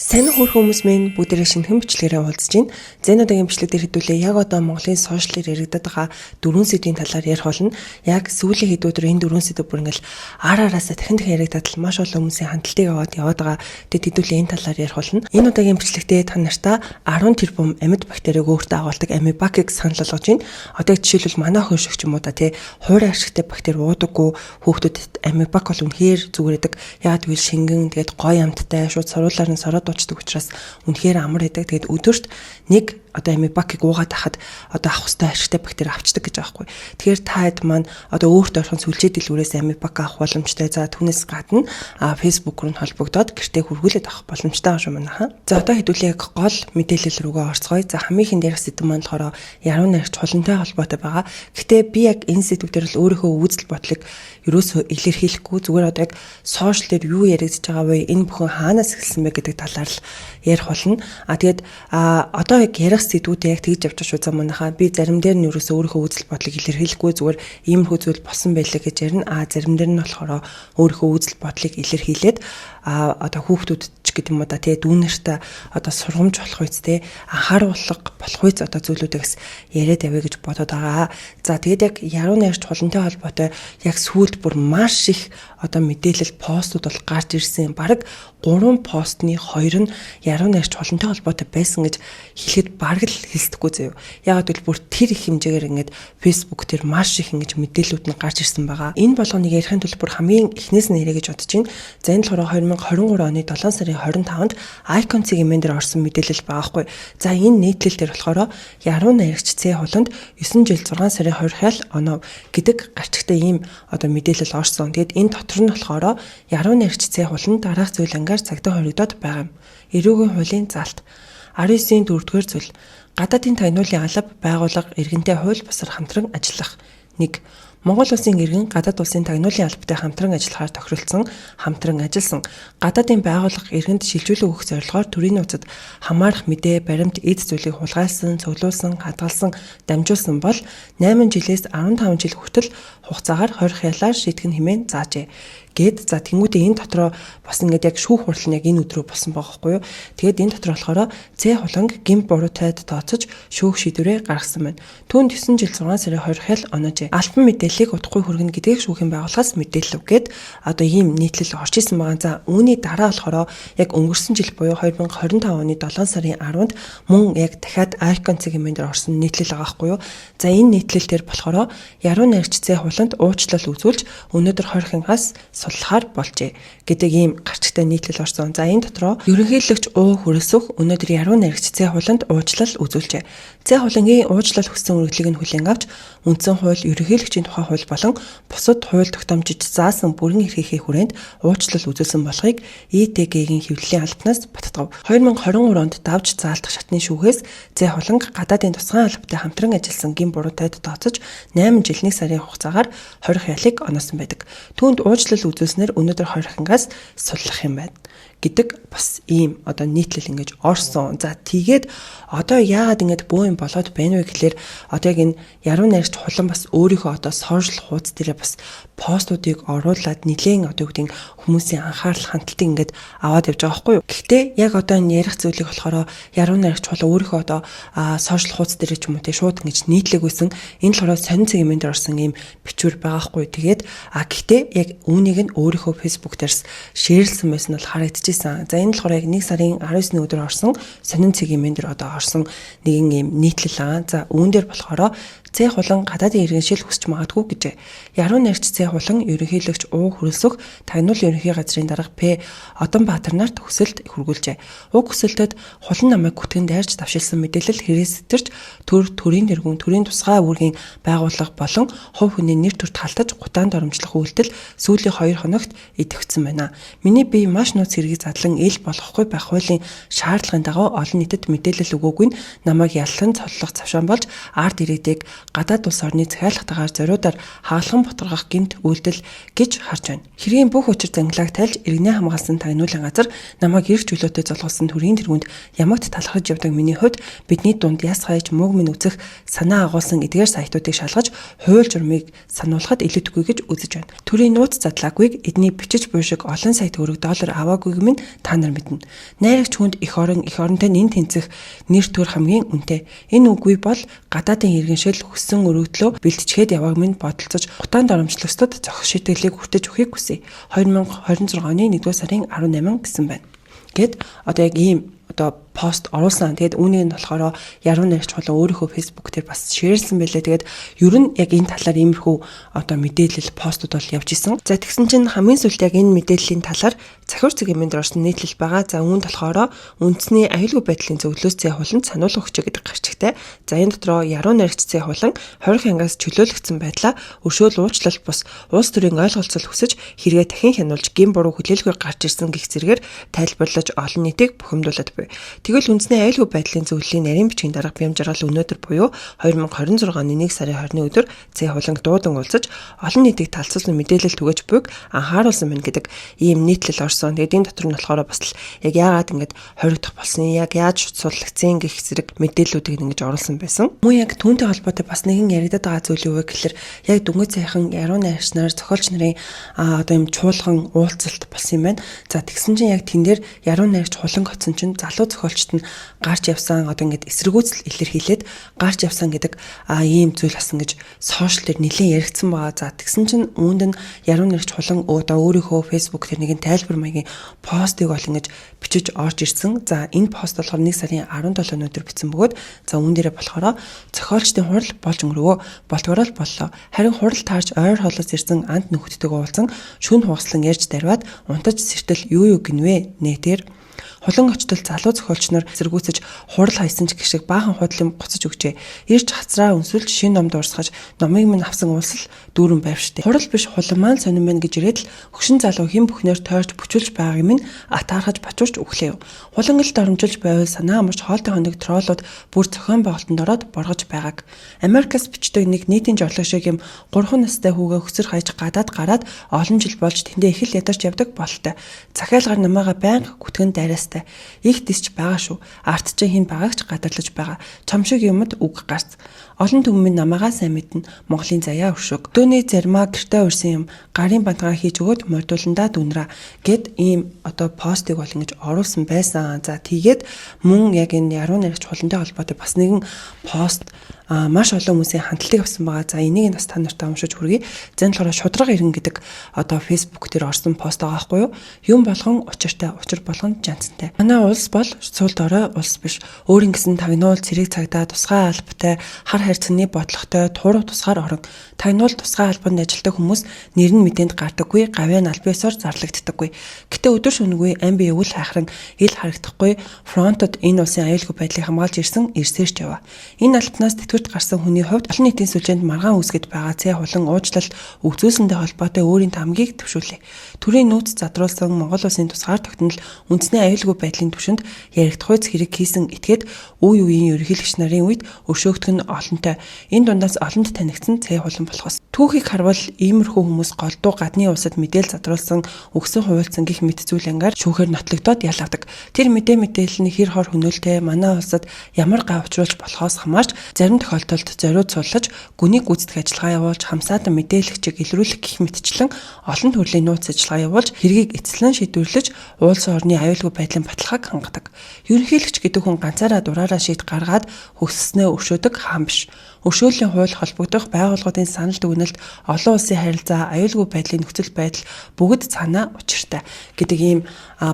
Сайн хөөрхөн хүмүүс минь бүгдээрээ шинэхэн бичлэгээрээ уулзж байна. Зэн удаагийн бичлэг дээр хэдүүлээ яг одоо Монголын сошиалээр яригдаад байгаа дөрвөн сэдвийн талаар ярих болно. Яг сүүлийн хэд өдөр энэ дөрвөн сэдв бүр ингээл араасаа дахин яригдаад л маш олон хүмүүсийн хандлтыг яваад байгаа. Тэгэд хэдүүлээ энэ талаар ярих болно. Энэ удаагийн бичлэгтээ та нартай 10 тэрбум амьд бактерийг өөртөө агуулдаг амибакийг санал болгож байна. Одоо жишээлбэл манай хөршигч юм уу да тий хуурай ашигтай бактери уудаггүй хүүхдүүдэд амибак бол үнэхээр зүгээр байдаг. Яагаад гэвэл шингэн тэгээд гой амттай шууд саруулаар нь сороод очдог учраас үнэхээр амар байдаг. Тэгээд өдөрт нэг одоо амибакийг уугаад хахад одоо авах хөстэй ашигтай бактери авчдаг гэж байгаа байхгүй. Тэгэхээр та хэд маань одоо өөртөө орхон сүлжээ дэлгүүрээс амибак авах боломжтой. За түүнээс гадна Facebook руу холбогдоод гэртээ хүргүүлээд авах боломжтой шүү манайхаа. За одоо хэдүүлээ яг гол мэдээлэл рүүгээ орцгоё. За хамгийн их дээрх сэдв маань болохоор яруу найрагч чулантай холбоотой байгаа. Гэхдээ би яг энэ сэдвээр л өөрийнхөө үзэл бодлыг ерөөсөө илэрхийлэхгүй зүгээр одоо яг сошиал дээр юу яригдж байгаа вэ? Энэ бүхэн хаанаас эхэлсэн бэ гэдэг талаар л ярих болно. Тэгээд одоо яг ярих сэдвүүдээ яг тэгж явж шүү. За манайхаа би зарим дээр нь ерөөсөө өөрийнхөө үзэл бодлыг илэрхийлэхгүй зүгээр иймэрхүү зүйл болсон байлаа гэж ярина. Зарим дээр нь болохоор өөрийнхөө үзэл бодлыг илэрхийлээд одоо хүүхдүүд гэдэг юм уу да тий дүүнэрт одоо сургамж болох үст тий анхааруулга болох үст одоо зүйлүүдээс яриад явъя гэж бодоод байгаа. За тэгээд яг яруу найрагч чулантай холбоотой яг сүүлд бүр маш их одоо мэдээлэл постууд бол гарч ирсэн. Бараг 3 постны 2 нь яруу найрагч чулантай холбоотой байсан гэж хэлэхэд бараг л хэлсдэггүй заяа. Ягаад гэвэл бүр тэр их хэмжээгээр ингээд Facebook дээр маш их ингэж мэдээлэлүүд нь гарч ирсэн байгаа. Энэ болгоныг ярихын тулд бүр хамгийн эхнээс нь ярих гэж бодож байна. За энэ болохоор 2023 оны 7 сарын 25-нд Icon сегмент дээр орсон мэдээлэл байгаа хгүй. За энэ нийтлэл дээр болохоор яруу найрагч Ц хуланд 9 жил 6 сарын 20 оноо гэдэг гарчигтай ийм одоо мэдээлэл орсон. Тэгэд энэ дотор нь болохоор яруу найрагч Ц хуланд дараах зүйл ангаар цагдаа хоригдоод байгаа юм. Эрүүгийн хуулийн залт 19-ийн 4-р зүйл гадаадын тагнуулын алба байгууллага иргэнтэй хууль бусар хамтран ажиллах. 1. Монгол улсын иргэн гадаад улсын тагнуулын албатай хамтран ажиллахаар тохиролцсон, хамтран ажилласан. Гадаадын байгууллага иргэнд шилжүүлэг өгөх зорилгоор төрийн нууцад хамаарах мэдээ, баримт, эд зүйлийг хулгайлсан, цуглуулсан, хадгалсан, дамжуулсан бол 8 жилээс 15 жил хүртэл хугацаагаар хорих ялаар шийтгэх нь хэмээн заажээ. Гэт за тэнгуүдээ энэ дотроо бас ингээд яг шүүх хурал нь яг энэ өдрөө болсон байгаа хгүй юу. Тэгээд энэ дотор болохоор Ц хуланг гэмт буруудад тооцож шүүх шийдвэрээ гаргасан байна. Түүнд 9 жил 6 сарын 20 оноожээ. Альбан мэдээллийг удахгүй хүргэнэ гэдгийг шүүхийн байгууллагаас мэдээлэл өггээд одоо ийм нийтлэл орж исэн байгаа. За үүний дараа болохоор яг өнгөрсөн жил буюу 2025 оны 7 сарын 10-нд мөн яг дахиад Icon сегментээр орсон нийтлэл байгаа хгүй юу. За энэ нийтлэл дээр болохоор яруу найрагч Ц хуланд уучлал үзүүлж өнөөдөр хорихынгаас суллахаар болжээ гэдэг ийм гарчигтай нийтлэл орсон. За энэ дотроо ерөнхийлөгч У Хүрэлсөх өнөөдөр яруу найрагч Ц хуланд уучлал үзүүлжээ. Ц хулангийн уучлал хүссэн үргэлжлэгийг нь хүлээн авч үндсэн хууль, ерөнхийлөгчийн тухай хууль болон бусад хууль тогтоомжид заасан бүрэн эрхийнхээ хүрээнд уучлал үзүүлсэн болохыг ИТГ-ийн хэвлэлийн албанаас баттгав. 2023 онд давж заалтах шатны шүүхээс Ц хуланг гадаадын тусгай албатай хамтран ажилласан гин буруудад тооцож 8 жил 1 сарын хугацаагаар хорих ялыг оноосон байдаг. Түүнд уучлал үзүүлснээр өнөөдөр хорихынгаас суллах юм байна гэдэг бас ийм одоо нийтлэл ингэж орсон. За тэгээд одоо яагаад ингэж бөө юм болоод байна вэ гэхэлэр одоо яг энэ яруу найрагч хулан бас өөрийнхөө одоо сошиал хуудас дээр бас постуудыг оруулаад нэлээд одоо үгдийн хүмүүсийн анхаарал хандлтыг ингэж аваад явж байгаа байхгүй юу. Гэхдээ яг одоо энэ ярих зүйлийг болохоор яруу найрагч хулан өөрийнхөө одоо сошиал хуудас дээр ч юм уу те шууд ингэж нийтлэгүйсэн энэ л болохоор сонин сегментээр орсон ийм бичвэр байгаа байхгүй юу. Тэгээд гэхдээ яг үүнийг нь өөрийнхөө Facebook дээрс шеэрлсэн байсан бол харагдчихсан. За энэ болохоор яг 1 сарын 19-ний өдөр орсон сонин сегментээр одоо орсон нэгэн ийм нийтлэл аа. За үүн дээр болохоор Ц хулан гадаадын иргэншил хүсч магадгүй гэжээ. Яруу найрагч Ц хулан ерөнхийлөгч У Хүрэлсөх тагнуулын ерөнхий газрын дарга П Одонбаатар нарт хүсэлт хүргүүлжээ. Уг хүсэлтэд хулан намайг гүтгэн дайрч давшилсан мэдээлэл хэрэгсэтэрч төрийн тэргүүн, төрийн тусгай үүргийн байгууллага болон хувь хүний нэр төрт халтаж гутаанд оромжлох үйлдэл сүүлийн 2 хоногт идэвхжсэн байна. Миний бие маш нууц хэргийг задлан ил болохгүй байх хуулийн шаардлагын дагуу олон нийтэд мэдээлэл өгөөгүй нь намайг яллан цоллох завшаан болж ард ирээдэг гадаад улс орны захиалгатаагаар зориудаар хаалхан ботгох гэмт үйлдэл гэж харж байна. Хэргийн бүх учир зангилааг тайлж иргэний хамгаалсан тагнуулын газар намайг эрх чөлөөтэй золгосон төрийн тэргуунд ямагт талархаж явдаг миний хувьд бидний дунд яс хайж мууг минь үзэх санаа агуулсан эдгээр сайтуудыг шалгаж хууль журмыг сануулхад илүүдэхгүй гэж үзэж байна. Төрийн нууц задлаагүйг эдний бичиж буй шиг олон сая төгрөг доллар аваагүйг минь та нар мэднэ. Найрагч хүнд их оронтой нэн тэнцэх нэр төр хамгийн үнэтэй. Энэ үгүй бол гадаадын иргэншил хүссэн өргөдлөө бэлтжихэд явааг минь бодолцож утаанд оромжлогчдод зохих шийтгэлийг хүртэж өгөхийг хүсье. 2026 оны 1-р сарын 18 гэсэн байна. Гэт одоо яг ийм пост оруулсан. Тэгээд үүнийг нь болохоор яруу найрагч болон өөрийнхөө Facebook дээр бас шеэрлсэн байлээ. Тэгээд ер нь яг энэ талаар иймэрхүү мэдээлэл постууд бол явж исэн. За тэгсэн чинь хамгийн сүүлд яг энэ мэдээллийн талаар цахиур цэгийн мэндэр орсон нийтлэл байгаа. За үүнд болохоор үндэсний аюулгүй байдлын зөвлөөс зэ хуланд сануулга өгч гэдэг гарчигтай. За энэ дотроо яруу найрагч зэ хулан 20 хянгаас чөлөөлөгдсөн байдлаа өршөөл уучлалт бус улс төрийн ойлголцол хүсэж хэрэгэ дахин хянуулж гин буруу хүлээлгээр гарч ирсэн гэх зэрэгээр тайлбарлаж олон нийтийг бухимдуулаад буй. Тэгвэл үндэсний аюулгүй байдлын зөвлөлийн нарийн бичгийн дарга бям жаргал өнөөдөр буюу 2026 оны 1 сарын 20-ны өдөр зэ хуланг дуудан уулзаж олон нийтийг талцуулсан мэдээлэл түгэж буйг анхааруулсан байна гэдэг ийм нийтлэл орсон. Тэгээд энэ дотор нь болохоор бас л яг яагаад ингэж хоригдох болсон, яг яаж судлагдсан гэх зэрэг мэдээллүүдийг ингэж оруулсан байсан. Мөн яг түүнтэй холбоотой бас нэгэн яригадаад байгаа зүйл юу вэ гэхээр яг дөнгөж сайхан яруу найрагч нар, зохиолч нарын ийм чуулган уулзалт болсон юм байна. За тэгсэн чинь яг тэн дээр яруу найрагч хуланг хоцсон чинь залуу зохиолчт нь гарч явсан ингэж эсэргүүцэл илэрхийлээд гарч явсан гэдэг ийм зүйл басан гэж сошиал дээр нэлээд яригдсан байгаа. За тэгсэн чинь үүнд нь яруу найрагч хулан өөрийнхөө Facebook дээр нэгэн тайлбар маягийн постыг бол ингэж бичиж орж ирсэн. За энэ пост болохоор 1 сарын 17 өнөдөр бичсэн бөгөөд за үүн дээрээ болохоор зохиолчдын хурал болж өнгөрөө болтгорол боллоо. Харин хурал таарч ойр холоос ирсэн ант нөхдөдтэйг уулзсан шүн хугаслан ярьж дарваад унтаж сэртэл юу гинвэ нэтэр хулан очтол залуу зохиолч нар зэргүүцэж хурал хайсан ч гişиг баахан худлын буцаж өгчээ. Ирж хацраа өнсөлж шин номд урсгаж номыг минь авсан улсал дүүрэн байв штэ. Хурал биш хулан маань сонирн байна гэж ирээд л хөшин залуу хэн бүхнээр тойрч бүчүүлж байгааг минь атаархаж бачуурч өглөө. Хулангалд оромжилж байвал санаа амарч хоолтой хоног троллууд бүр зохион байгуулалтанд ороод боргож байгааг. Америкас бичдэг нэг нийтийн жорлог шиг юм 3 настай хүүгээ хөсөр хайж гадаад гараад олон жил болж тэндээ их л ядарч явдаг бололтой. Захиалгаар намаага байнга гүтгэн дайраас их дисч байгаа шүү. Арт чинь хин багаагч гадарлаж байгаа. Чам шиг юмд үг гарц. Олон түмэн намаагаа сайн мэднэ. Монголын заяа өршөг. Дөөний зармаа гэртээ урьсан юм. Гарын бантгаа хийж өгөөд мордууландаа дүнраа гэд ийм постыг бол ингэж оруулсан байсан. За тэгээд мөн яг энэ яруу найрагч хулантай холбоотой бас нэгэн пост маш олон хүмүүсийн хандлтыг авсан байгаа. За энийг бас та нартай уншиж хүргэе. Зэн болохоор шудраг иргэн гэдэг Facebook дээр орсон пост байгаа байхгүй юу? Юм болгон учиртай, учир болгон жанцтай. Манай улс бол сул дорой улс биш. Өөрийн гэсэн тагнуул цэрэг цагдаа тусгай албатай, хар харьцаны бодлоготой, туурах тусгаар орон. Тагнуул тусгай албанд ажилладаг хүмүүс нэр нь мэдээнд гардаггүй, гавьяа албаасаар зарлагддаггүй. Гэтэ өдөр шөнөгүй амби өвөл хайхран ил харагдахгүй фронтод энэ улсын аюулгүй байдлыг хамгаалж ирсэн эрсээрч яваа. Энэ албанаас гарсан хүний хувьд олон нийтийн сүлжээнд маргаан үүсгэж байгаа цай хулан уучлалт өгзүүлсэндээ холбоотой өөрийн тамгийг төвшүүлээ. Төрийн нууц задруулсан Монгол улсын тусгаар тогтнол үндэсний аюулгүй байдлын түвшинд яригдах хэрэг хийсэн этгээд үе үеийн ерөнхийлөгч нарын үед өршөөгдөх нь олонтой. Энэ дундаас олонд танигдсан цай хулан болохоос түүхийг харвал иймэрхүү хүмүүс голдуу гадны улсад мэдээл задруулсан өгсөн хуваалцсан гих мэт зүйл ангаар шүүхээр нотлогдоод ялгадаг. Тэр мэдээлэл нь хэр хор хөнөөлтэй манай улсад ямар гай учруулж болохоос хамаарч зарим тохиолдолд зориуд суллаж гүнийг гүйцэтгэх ажиллагаа явуулж хамсаатан мэдээлэгчийг илрүүлэх гэх мэтчлэн олон төрлийн нууц ажиллагаа явуулж хэргийг эцэслэн шийдвэрлэж улс орны аюулгүй байдлын баталгааг хангадаг. Ерөнхийлөгч гэдэг хүн ганцаараа дураараа шийд гаргаад хөксснээ өршөөдөг хаан биш. Өршөөлийн хууль холбогдох байгууллагын санал дүгнэлт олон улсын харилцаа аюулгүй байдлын нөхцөл байдал бүгд цаанаа учиртай гэдэг ийм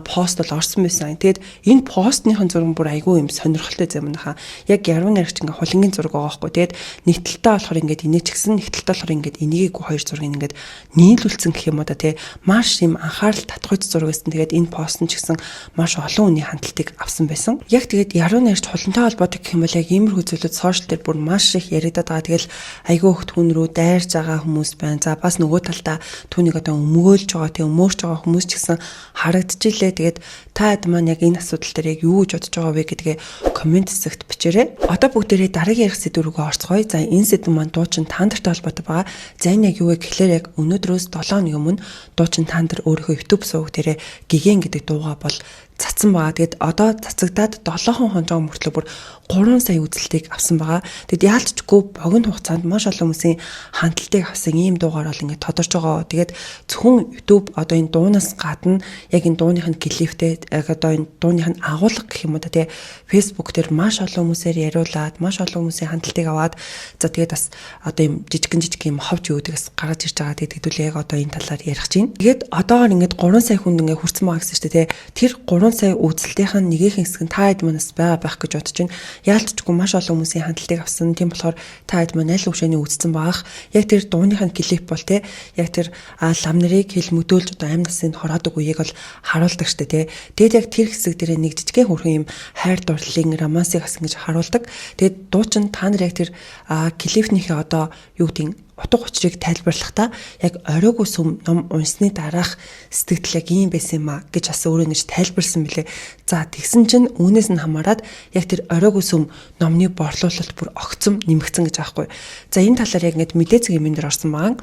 пост бол орсон байсан. Тэгээд энэ постныхон зураг бүр айгүй юм сонирхолтой зам нахаа. Яг яруу найрагч ингээ хулангийн зураг байгаа байхгүй. Тэгээд нэгтэлтэй болохоор ингээд энийг ч гэсэн нэгтэлтэй болохоор ингээд энийг хоёр зургийг ингээд нийлүүлсэн гэх юм уу да тий. Маш юм анхаарал татгуйц зураг байсан. Тэгээд энэ пост нь ч гэсэн маш олон хүний хандлтыг авсан байсан. Яг тэгээд яруу найрагч хулантай холбоотой гэх юм бол яг иймэрхүү зүйлүүд сошиал дээр бүр маш их яригдаад байгаа. Тэгэл айгүй хөвт хүн рүү дайрж байгаа хүмүүс байна. За бас нөгөө талдаа түүнийг одоо өмгөөлж байгаа, тэг өмөрч байгаа хүмүүс ч гэсэн харагдчихлээ. Тэгээд та хэд маань яг энэ асуудал дээр яг юу гэж бодож байгаа вэ гэдгээ комент хэсэгт бичээрэй. Одоо бүгдээрээ дараагийн ярих сэдв рүүгээ орцгоё. За энэ сэдв маань дуучин таандартай холбоотой байгаа. За энэ яг юу вэ гэхлээр яг өнөөдрөөс 7 өдрийн өмнө дуучин таандар өөрийнхөө YouTube суваг дээрээ гигэн гэдэг дуугаа бол цацсан байгаа. Тэгэд одоо цацагдаад 7 хоног мөртлөө бүр 3 сая үзэлтийг авсан байгаа. Тэгэд яалтчгүй богино хугацаанд маш олон хүмүүсийн хандлтыг авсан ийм дуугаар бол ингээд тодорч байгаа. Тэгээд зөвхөн YouTube одоо энэ дуунаас гадна яг энэ дууных нь клиптэй яг одоо энэ дууных нь агуулга гэх юм уу тий Facebook дээр маш олон хүмүүсээр яриулаад маш олон хүмүүсийн хандлтыг аваад за тэгээд бас одоо ийм жижиг юм ховж үүдээс гаргаж ирж байгаа. Тэгээд хэдүүлээ яг одоо энэ талаар ярих чинь. Тэгээд одоогоор ингээд 3 сая хүнд ингээд хүрсэн байгаа гэсэн чинь тий тэр 3 сая үзэлтийнх нь нэгэн хэсэг нь та хэд манаас байгаа байх гэж бодож байна. Яалтчгүй маш олон хүмүүсийн хандлтыг авсан. Тийм болохоор та хэд маань аль хөвшөөний үзсэн baах. Яг тэр дууных нь клип бол те яг тэр лам нарыг хэл мөдөөлж одоо амь насны хороодог үеийг бол харуулдаг штэ те. Тэгээд яг тэр хэсэг дээр нэг жижигхэн хөрхөн юм хайр дурлалын романсыг асан гэж харуулдаг. Тэгээд дуучин та нар яг тэр клипнийхээ одоо юу гэдэг утга учирыг тайлбарлахдаа яг оройгүй сүм ном унсны дараах сэтгэл яг ийм байсан юм а гэж бас өөрөө ингэж тайлбарлсан билээ. За тэгсэн чинь үүнээс нь хамаарад яг тэр оройгүй сүм номны борлуулалт бүр огцом нэмэгдсэн гэж аахгүй. За энэ талаар яг ингэж мэдээцэг юмн дээр орсон байгаа.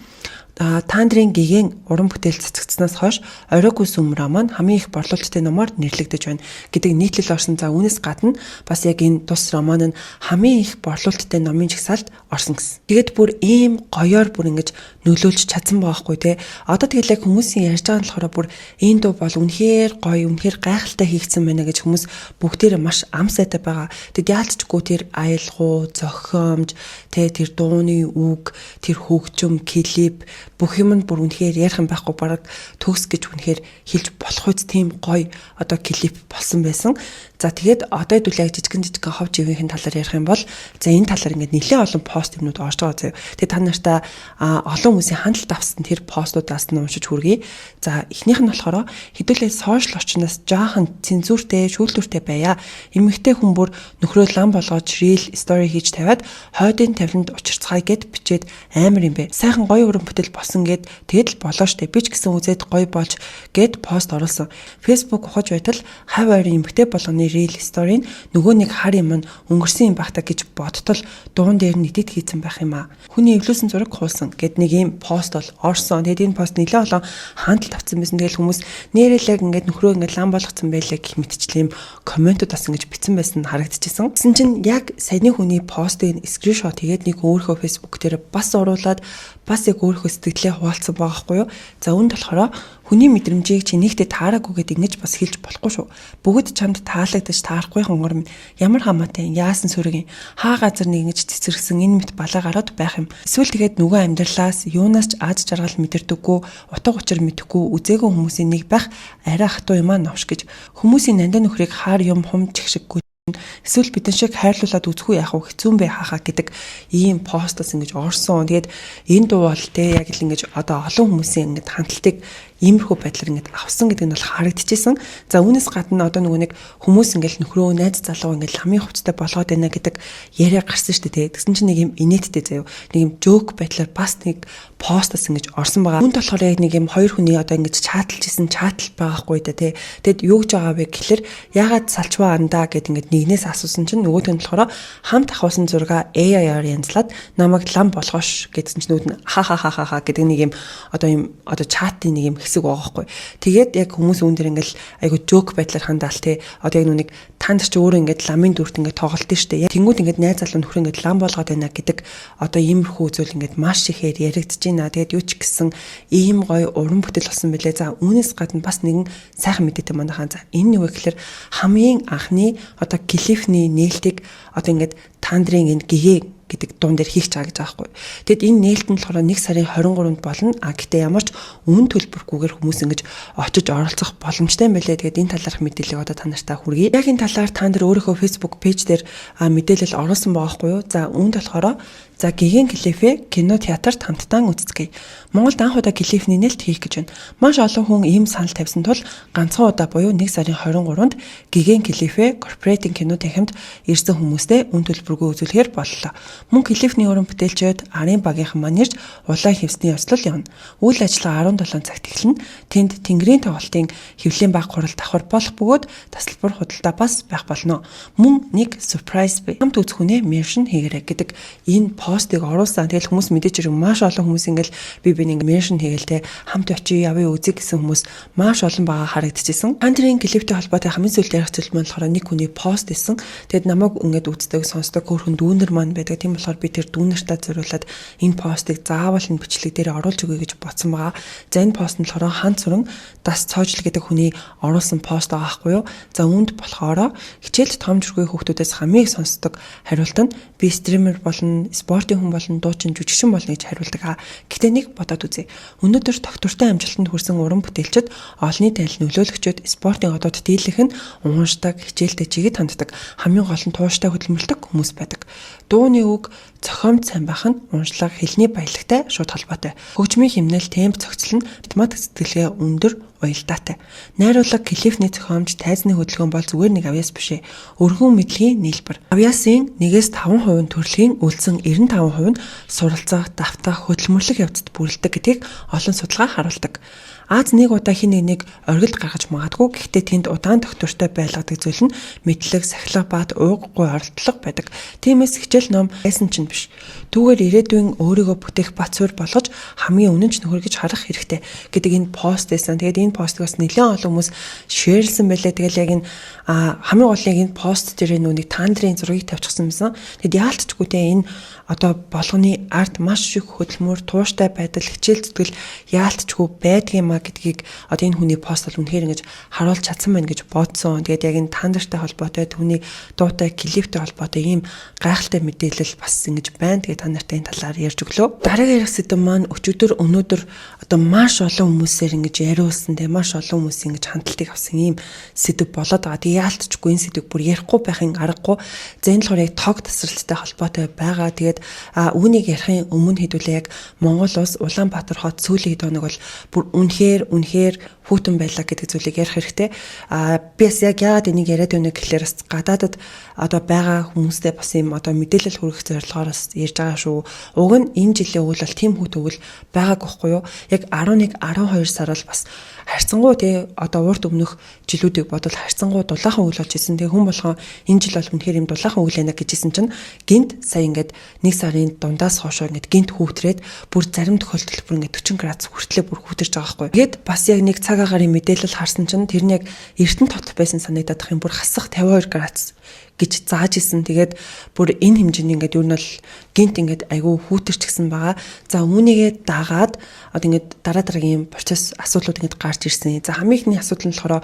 Таандрын гигэн уран бүтээл цацагдсанаас хойш оройгүй сүм роман хамгийн их борлуулалттай номоор нэрлэгдэж байна гэдэг нийтлэл орсон. За үүнээс гадна бас яг энэ тус роман нь хамгийн их борлуулалттай номын жагсаалд орсон гэсэн. Тэгээд бүр ийм гоёор бүр ингэж нөлөөлж чадсан байхгүй те. Одоо тэгэл яг хүмүүсийн ярьж байгаа нь болохоор бүр энэ дуу бол үнэхээр гоё, үнэхээр гайхалтай хийгдсэн байна гэж хүмүүс бүгдээрээ маш ам сайтай байгаа. Тэгэд яалтчгүй тэр аялгау, зохиомж, тэр дууны үг, тэр хөгжим, клип бүх юм нь бүр үнэхээр ярих юм байхгүй бараг төгс гэж үнэхээр хэлж болох үст тийм гоё одоо клип болсон байсан. За тэгээд одоо хэдүүлээ жижигэн ховж ивийн талаар ярих юм бол за энэ талаар ингээд нэлээд олон пост юмнууд орж байгаа заяа. Тэгээд та нартаа олон хүмүүсийн хандлт авсан тэр постуудаас нь уншиж хүргэе. За эхнийх нь болохоор хэдүүлээ сошиал орчноос жаахан цензуртэй, шүүлтүүртэй байя. Эмэгтэй хүн бүр нөхрөө лам болгож reel story хийж тавиад хойдын тавиланд учирцгаая гэд бичээд амар юм бэ. Сайхан гоё уран бүтээл босон гэд тэгэл болоо штэ. Би ч гэсэн үзээд гоё болж гэд пост оруулсан. Facebook ухаж байтал хав ойрын эмэгтэй болгоны reel story нь нөгөө нэг хар юм нь өнгөрсөн юм бахта гэж бодтол дуун дээр нь эдит хийцэн байх юм а. Хүний эвлүүлсэн зураг хуулсан гэд нэг ийм пост бол орсон. Тэгэд энэ пост нэлээд олон хандлт авсан байсан. Тэгэл хүмүүс нэрэлэг ингээд нөхрөө ингээд лам болгоцсон байлаа гэх мэтчлээ юм комментууд бас ингэж бичсэн байсан харагдчихсан. Гэсэн чинь яг саяны хүний постыг скриншот хийгээд нэг өөрийнхөө Facebook дээр бас оруулаад бас яг өөрийнхөө сэтгэлээ хуваалцсан байгаа хгүй юу. За үүнд болохоор хүний мэдрэмжийг чи нэгтээ таараагүйгээд ингэж бас хэлж болохгүй шүү. Бүгд чамд таалагдаж таарахгүй хонгор минь ямар хамаатай яасан сүргийн хаа газар нэг ингэж цэцэрсэн энэ мэт балаа гараад байх юм. Эсвэл тэгээд нөгөө амьдралаас юунаас ч аз жаргал мэдэрдэггүй, утга учир мэдэхгүй үзээгүй хүмүүсийн нэг байх арай хатуу юм аа новш гэж хүмүүсийн нандин нөхрийг хаар юм хум чигшиггүй эсвэл бидэн шиг хайрлуулад үзэхгүй яах вэ хэцүү бэ хаахаа гэдэг ийм постос ингэж орсон. Тэгээд энэ дуу бол те яг л ингэж одоо олон хүмүүсийн ингэж хандлтыг иймэрхүү байдлаар ингэж авсан гэдэг нь бол харагдчихсэн. За үүнээс гадна одоо нөгөө нэг хүмүүс ингэж нөхрөө найз залуу ингэж хамгийн хувцтай болгоод байна гэдэг яриа гарсан шүү дээ те. Тэгсэн чинь нэг юм инээдтэй заяа. Нэг юм жоок байдлаар бас нэг постос ингэж орсон байгаа. Үүнд болохоор яг нэг юм хоёр хүний одоо ингэж чаталж исэн чатал байгаахгүй да те. Тэгэд юу гэж байгаа вэ гэхэлэр ягаад салчваа андаа гэд ингэж нэгнээс асуусан чинь нөгөөт нь болохоор хамт ахуулсан зурга AI-аар янзлаад намайг лам болгоош гэдсэн чинь нүүд нь ха гэдэг нэг юм одоо чатын нэг юм хэсэг байгаа байхгүй. Тэгээд яг хүмүүс үүн дээр ингээл айгу жоок байдлаар хандаал те. Одоо яг нүг танд ч өөрөө ингээд ламын дүрт ингээд тоглолтын штэ. Тэнгүүд ингээд найз залуу нөхөр ингээд лам болгоод байна гэдэг одоо иймэрхүү зүйл ингээд маш ихээр яригдж байна. Тэгээд юу ч гэсэн ийм гоё уран бүтээл болсон бэлээ. За үүнээс гадна бас нэгэн сайхан мэдээтэй манайхаа. За энэ юу вэ гэхээр хамгийн анхны одоо клипний нээлтийг одоо ингээд тандрын энэ гэгээ гэдэг дуун дээр хийх чагаа гэж байгаа байхгүй. Тэгэд энэ нээлт нь болохоор 1 сарын 23-нд болно. Гэтээ ямар ч үн төлбөргүйгээр хүмүүс ингэж очиж оролцох боломжтой юм байлээ. Тэгээд энэ талаарх мэдээллийг одоо та нартай хүргэе. Яг энэ талаар та нар өөрийнхөө Facebook пэйж дээр мэдээлэл оруулсан байгаа байхгүй юу? За үүнд болохоор за гигэн клипээ кино театрт хамтдаа үзцгээе. Монголд анх удаа клипний нээлт хийх гэж байна. Маш олон хүн ийм санал тавьсан тул ганцхан удаа буюу 1 сарын 23-нд гигэн клипээ корпоратив кино танхимд ирсэн хүмүүстэй үн төлбөргүй үзүүлэхээр боллоо. Мөн Клиффний уран бүтээлчид арын багийнхан манерж улаан хевсний ёслол явна. Үйл ажиллагаа 17 цагт эхэлнэ. Тэнд тэнгэрийн тоглолтын хэвлэлийн баг хурал давхар болох бөгөөд тасалбар худалдаа бас байх болно. Мөн нэг surprise бай. Хамт үзэх хүнээ mention хийгээрэй гэдэг энэ постыг оруулсан. Тэгэл хүмүүс мэдээж хэрэг маш олон хүмүүс ингээл би mention хийгээл те хамт очие явъя үзье гэсэн хүмүүс маш олон байгаа харагдчихсэн. Андрийн Клиффтэй холбоотой хамгийн сүүлд ярих зүйл маань болохоор нэг хүний пост исэн. Тэгэд намайг ингээд үздэг, сонсдог хөөрхөн дүүнер маань байдаг. Тийм болохоор би тэр дүүнертаа зориулаад энэ постыг заавал энэ бичлэг дээр оруулж өгье гэж бодсон байгаа. За энэ пост нь болохоор Хан Цүрэн Дас Цоожл гэдэг хүний оруулсан пост байгаа байхгүй юу? За үүнд болохоор хичээлд том жүргүй хүүхдүүдээс хамгийн их сонсдог хариулт нь би стример болно, спортын хүн болно, дуучин жүжигчин болно гэж хариулдаг. Гэтэ нэг бодоод үзье. Өнөөдөр доктортой амжилтанд хүрсэн уран бүтээлчид, олонний танил нөлөөлөгчид, спортын одод дийлэх нь ууншдаг, хичээлдээ чигэд ханддаг, хамгийн гол нь тууштай хөдөлмөрлөдөг хүмүүс байдаг. Дууны үг зохиомж сайн байх нь уншлага хэлний баялагтай шууд холбоотой. Хөгжмийн хэмнэл, темп, цогцол нь математик сэтгэлгээ өндөр уялдаатай. Найруулга Клиффний зохиомж, тайзны хөдөлгөөн бол зүгээр нэг авьяас биш ээ. Өргөн мэдлэгийн нийлбэр. Авьяасын 1-5% төрөлхийн үлдсэн 95% нь суралцах, давтах, хөдөлмөрлөх явцад бүрэлдэг гэдгийг олон судалгаа харуулдаг. Аз нэг удаа хин нэг оргилд гаргаж магадгүй. Гэхдээ тэнд удаан доктортой байлгадаг зүйл нь мэдлэг, сахилга бат, ууггүй оролдлого байдаг. Тиймээс хичээл ном байсан ч биш. Түүгээр ирээдүйн өөрийгөө бүтээх бат суурь болгож хамгийн үнэнч нөхөр гэж харах хэрэгтэй гэдэг энэ пост байсан. Тэгээд энэ постыг бас нэлээд олон хүмүүс шеэрлсэн байлээ. Тэгэл яг энэ хамгийн гол яг энэ пост дээр нүг таандрын зургийг тавьчихсан байсан. Тэгэд яалтчгүй те энэ одоо болгоны арт маш их хөдөлмөр, тууштай байдал, хичээл зүтгэл яалтчгүй байдгиймаа гэдгийг одоо энэ хүний пост бол үнэхээр ингэж харуулж чадсан байна гэж бодсон. Тэгээд яг энэ тандартай холбоотой, түүний дуутай, клиптэй холбоотой ийм гайхалтай мэдээлэл бас ингэж байна. Тэгээд та нартай энэ талаар ярьж өглөө. Дараагийн ярих сэдэв маань өчигдөр өнөөдөр одоо маш олон хүмүүсээр ингэж яриулсан. Тэгээд маш олон хүмүүс ингэж хандлтыг авсан ийм сэдэв болоод байгаа. Тэгээд яалтчгүй энэ сэдэвийг бүр ярихгүй байхын аргагүй. За энэ болохоор яг тог тасралттай холбоотой байгаа. Тэгээд үүнийг ярихын өмнө хэдүүлээ яг Монгол улс Улаанбаатар хот сүүлийн хэд хоног бол бүр үнэхээр хүүтэн байлаа гэдэг зүйлийг ярих хэрэгтэй. Би бас яг яагаад энийг яриад байна гэхлээр бас гадаадад одоо байгаа хүмүүстэй бас юм одоо мэдээлэл хүргэх зорилгоор бас ярьж байгаа шүү. Уг нь энэ жилийн үйл бол тийм хүүт өвөл байгааг байхгүй юу? Яг 11, 12 сар бол бас харьцангуй тий одоо урд өмнөх жилүүдийг бодвол харьцангуй дулаахан үйл болж исэн. Тэгээ хүн болгоо энэ жил бол үнэхээр юм дулаахан үйл байна гэжсэн чинь гинт сая ингээд 1 сарын дундаас хойшоо ингээд гинт хүүтрээд бүр зарим тохиолдолд бүр ингээд 40 градус хүртлээр бүр хүүтэрж байгаа байхгүй. Тэгээд бас яг нэг цаг агаарын мэдээлэл харсан чинь тэр нь яг Эрдэнэ тот байсан санагдах юм бүр хасах 52 градус гэж зааж исэн. Тэгээд бүр энэ хэмжээний ингээд юу нь бол гинт ингээд айгүй хүүтэрч гисэн байгаа. За үүнийгээ дагаад одоо ингээд дараагийн процесс асуудлууд ингээд гарч ирсэн. За хамгийн ихний асуудал нь болохоор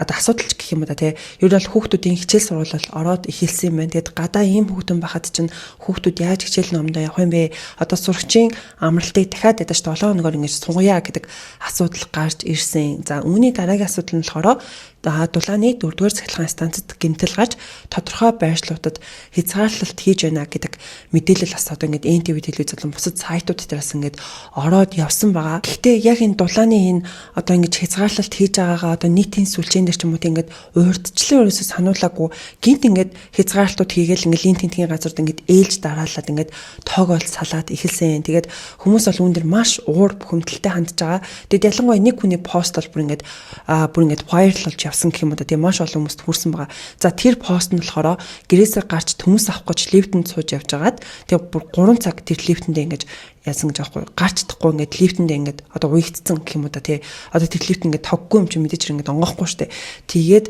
одоо асуудалч гэх юм да тий. Ер нь бол хүүхдүүдийн хичээл сургууль ороод эхэлсэн юм байна. Тэгэд гадаа ийм хүүхдэн байхад чинь хүүхдүүд яаж хичээл номдоо явах юм бэ? Одоо сурагчийн амралтыг дахиад ядаж 7 хоногор ингэж сунгая гэдэг асуудал гарч ирсэн. За үүний дараагийн асуудал нь болохоор дулааны 4-р цахилгаан станцад гэмтэл гарч тодорхой байршлуудад хязгаарлалт хийж байна гэдэг мэдээлэл бас одоо ингээд НТВ телевиз болон бусад сайтууд дээрээс ингээд ороод явсан байгаа. Гэхдээ яг энэ дулааны энэ одоо ингээд хязгаарлалт хийж байгаагаа одоо нийтийн сүлжээн дээр ч юм уу ингээд урьдчилан ерөөсөө сануулаагүй гинт ингээд хязгаарлалтууд хийгээл ингээд линк тентгийн газарт ингээд ээлж дараалаад ингээд тоогоол салаад эхэлсэн. Тэгээд хүмүүс бол үүн дээр маш уур бухимдалтай хандж байгаа. Тэгэд ялангуяа нэг хүний пост бол бүр ингээд viral болж явсан гэх юм да. Тийм маш олон хүмүүст хүрсэн байгаа. За тэр пост нь болохоор гэрээсээ гарч төмөс авах гэж лифтэнд сууж явж байгаад тэгээ бүр 3 цаг тэр лифтэндээ ингэж яасан гэж аахгүй гарч чадахгүй ингээд лифтэндээ ингээд одоо уягдсан гэх юм да тий. Одоо тэр лифт ингээд тоггүй юм чи мэдээж ингээд онгоохгүй штэ. Тэгээд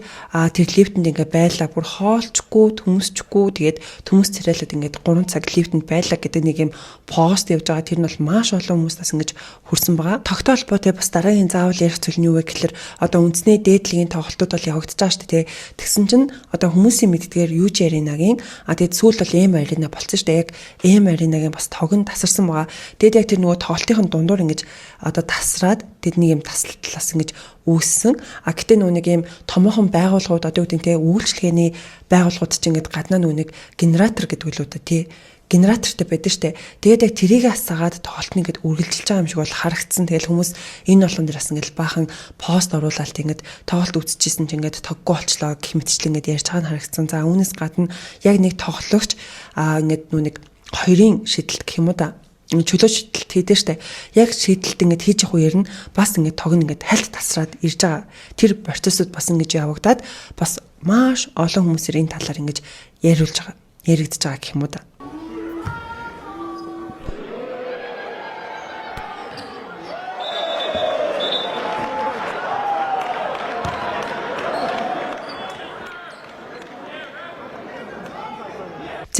тэр лифтэнд ингээд байлаа бүр хоолчгүй төмөсчгүй тэгээд төмөс царайлаад ингээд 3 цаг лифтэнд байлаа гэдэг нэг юм пост явж байгаа. Тэр нь бол маш олон хүмүүст бас ингэж хүрсэн байгаа. Тогтоол холбоотой бас дараагийн заавал ярих зүйл нь юу вэ гэхэлэр одоо үндэсний дээдлийн тоглолтууд бол явагдаж байгаа штэ тий. Тэгсэн чинь одоо хүмүүсийн мэддгээр юу ч яринагийн тэгээд сүүл бол эм арена болцсон штэ. Яг эм аренагийн бас тогн тасарсан байгаа. Тэгэд яг тэр нөгөө тоглолтын дундуур ингэж одоо тасраад тэд нэг юм таслалтлаас ингэж үүссэн. Гэтээ нөгөө нэг юм томоохон байгууллагууд одоо үгдэн те үйлчлэгээний байгууллагууд чинь ингэж гаднаа нөгөө нэг генератор гэдэг үү л үү тий. Генератортай байдаг штэ. Тэгээд яг тэрийг асаагаад тоглолт нь ингээд үргэлжилж байгаа юм шиг бол харагдсан. Тэгэл хүмүүс энэ болгон дээр бас ингээд баахан пост оруулаад ингээд тоглолт үзчихсэн чинь ингээд тоггүй болчлоо гэх мэтчлэн ингээд ярьж байгаа нь харагдсан. За үүнээс гадна яг нэг тоглогч ингээд нүг хоёрын шийдэлт гэх юм уу да. Чөлөө шийдэлт хийдэж штэ. Яг шийдэлт ингэж хийж явах үеэр нь бас ингэж тогн ингэж хальт тасраад ирж байгаа. Тэр процессыг бас ингэж явагдаад бас маш олон хүмүүсийн энэ талаар ингэж яригдж байгаа гэх юм уу да.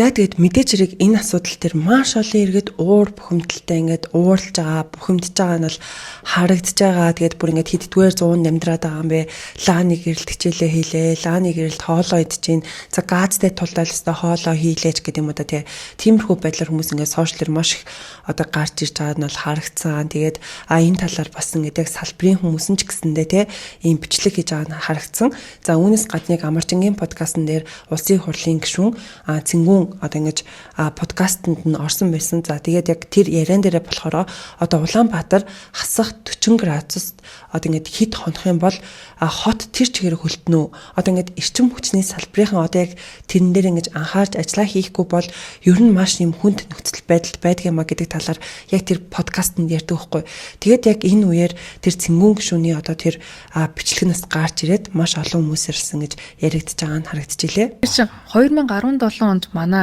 За тэгээд мэдээж хэрэг энэ асуудал төр маш олон иргэд уур бухимдалтай ингээд уурлж байгаа, бухимдж байгаа нь бол харагдж байгаа. Тэгээд бүр ингээд хэддгээр 100 намдраад байгаа юм бэ. Лааны гэрэлт хичээлээ хийлээ. Лааны гэрэлт хоолоо идэж гин. За газтай тулдаал өстой хоолоо хийлээч гэдэг юм уу да тий. Тиймэрхүү байдлаар хүмүүс ингээд сошиалэр маш их одоо гарч ирж байгаа нь бол харагдсан. Тэгээд энэ талаар бас ингээд яг салбарын хүмүүс нь ч гэсэндээ тий ийм бичлэг хийж байгаа нь харагдсан. За үүнээс гадна яг Амарчингийн подкастн дээр улсын хурлын гишүүн Цэнгүүн одоо ингэж подкастэнд нь орсон байсан. За тэгээд яг тэр яриан дээрээ болохоор одоо Улаанбаатар хасах 40 градуст одоо ингэж хэд хонох юм бол хот тэр чигээр хөлтнө. Одоо ингэж эрчим хүчний салбарынхан одоо яг тэрэн дээр ингэж анхаарч ажиллаа хийхгүй бол ер нь маш юм хүнд нөхцөл байдалд байдаг юм а гэдэг талаар яг тэр подкастэнд ярьдаг байхгүй. Тэгээд яг энэ үеэр тэр Цэнгүүн гишүүний одоо тэр бичлэгнээс гарч ирээд маш олон хүмүүс ирсэн гэж яригдж байгаа нь харагдаж илээ. 2017 онд манай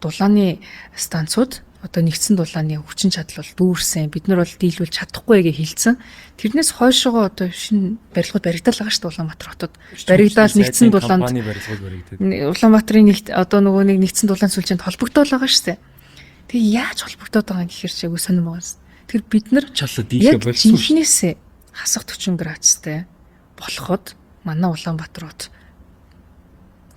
дулааны станцууд одоо нэгдсэн дулааны хүчин чадал бол дүүрсэн. Бид нар бол дийлүүлж чадахгүй гэж хэлсэн. Тэрнээс хойшоо одоо шинэ барилгууд баригдал байгаа шүү дээ Улаанбаатар хотод. Баригдал нэгдсэн дулаанд Улаанбаатарын одоо нөгөө нэг нэгдсэн дулаан сүлжээнд холбогдоод байгаа шүү дээ. Тэг яаж холбогдоод байгаа юм гэхээр чиг сонирм байгаас. Тэр бид нар яг жинхнээсээ хасах 40 градустай болоход манай Улаанбаатар хот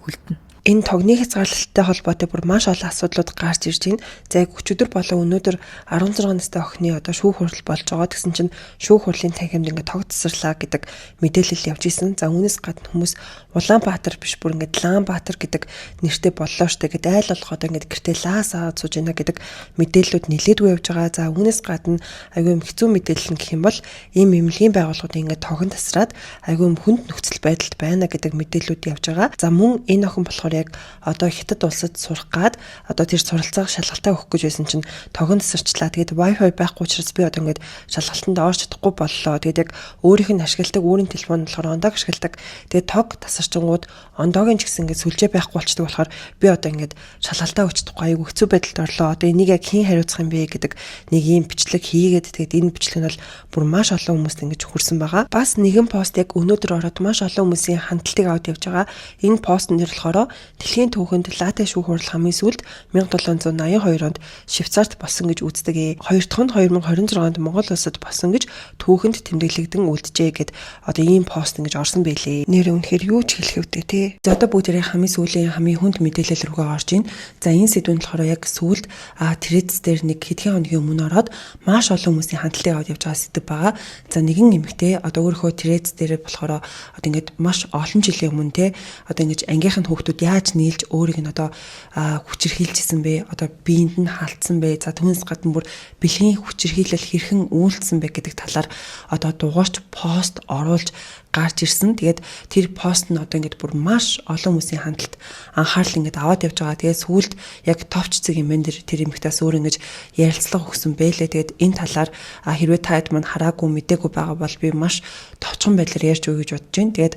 хөлтөн. Энэ тогны хязгаарлалттай холбоотой бүр маш олон асуудлууд гарч ирж байна. За яг өчигдөр болон өнөөдөр 16 настай охины одоо шүүх хурал болж байгаа. Тэгсэн чинь шүүх хурлын танхимд ингээд тог тасарлаа гэдэг мэдээлэл явж исэн. За үүнээс гадна хүмүүс Улаанбаатар биш бүр ингээд Лаанбаатар гэдэг нэртэй боллоо штэ гэд айл болох одоо ингээд гэртээ лаас аваад сууж байна гэдэг мэдээллүүд нэлээдгүй явж байгаа. За үүнээс гадна айгүй юм хэцүү мэдээлэл нь гэх юм бол ийм эмнэлгийн байгууллагууд ингээд тогон тасраад айгүй юм хүнд нөхцөл байдалд байна гэдэг мэдээллүүд явж байгаа. За мөн энэ охин болохоор яг одоо Хятад улсад сурах гад одоо тэр суралцааг шалгалтаа өгөх гэж байсан чинь тогон тасарчлаа. Тэгээд Wi-Fi байхгүй учраас би одоо ингээд шалгалтанд орж чадахгүй боллоо. Тэгээд яг өөрийнх нь ашигладаг өөрийн телефон болохоор ондог ашигладаг. Тэгээд тог тасарчингууд ондоогийн ч гэсэн ингээд сүлжээ байхгүй болчдөг болохоор би одоо ингээд шалгалтаа өгч чадахгүй айгүй хэцүү байдалд орлоо. Одоо энийг яг хэн хариуцах юм бэ гэдэг нэг ийм бичлэг хийгээд тэгээд энэ бичлэг нь бол бүр маш олон хүмүүст ингэж хүрсэн байгаа. Бас нэгэн пост яг өнөөдөр ороод маш олон хүмүүсийн хандлтыг аваад явж байгаа. Энэ пост нэр болохоор Дэлхийн түүхэнд Латте шүүх хурал хамгийн сүүлд 1782 онд Швейцарт болсон гэж үздэг. Хоёр дахь нь 2026 онд Монгол улсад болсон гэж түүхэнд тэмдэглэгдэн үлджээ гэд одоо ийм пост ингэж орсон байлээ. Нэр үнэхээр юу ч хэлэх өвдөө тий. За одоо бүгдээрээ хамгийн сүүлийн хамгийн хүнд мэдээлэл рүүгээ орж ийн. За энэ сэдвэн болохоор яг сүүлд Threads дээр нэг хэдхэн хоногийн өмнө ороод маш олон хүмүүсийн хандлтыг аваад явж байгаа сэдв байгаа. За нэгэн эмэгтэй одоо өөрийнхөө Threads дээр болохоор одоо ингэж маш олон жилийн өмнө тий одоо ингэж ангийнхан хүүхдүүд яаж нийлж өөрийг нь одоо хүчирхийлжсэн бэ? Одоо биеинд нь хаалтсан бэ? За түүнээс гадна бүр бэлгийн хүчирхийлэл хэрхэн үйлдсэн бэ гэдэг талаар одоо дугаарч пост оруулж гарч ирсэн. Тэгээд тэр пост нь одоо ингээд бүр маш олон хүмүүсийн хандлт анхаарал ингээд аваад явж байгаа. Тэгээд сүүлд яг товч цэг юм энэ тэр эмэгтээс өөр ингэж ярилцлага өгсөн байлээ. Тэгээд энэ талаар хэрвээ таад мань хараагүй мэдээгүй байгаа бол би маш товчхон байдлаар ярьж өгье гэж бодож байна. Тэгээд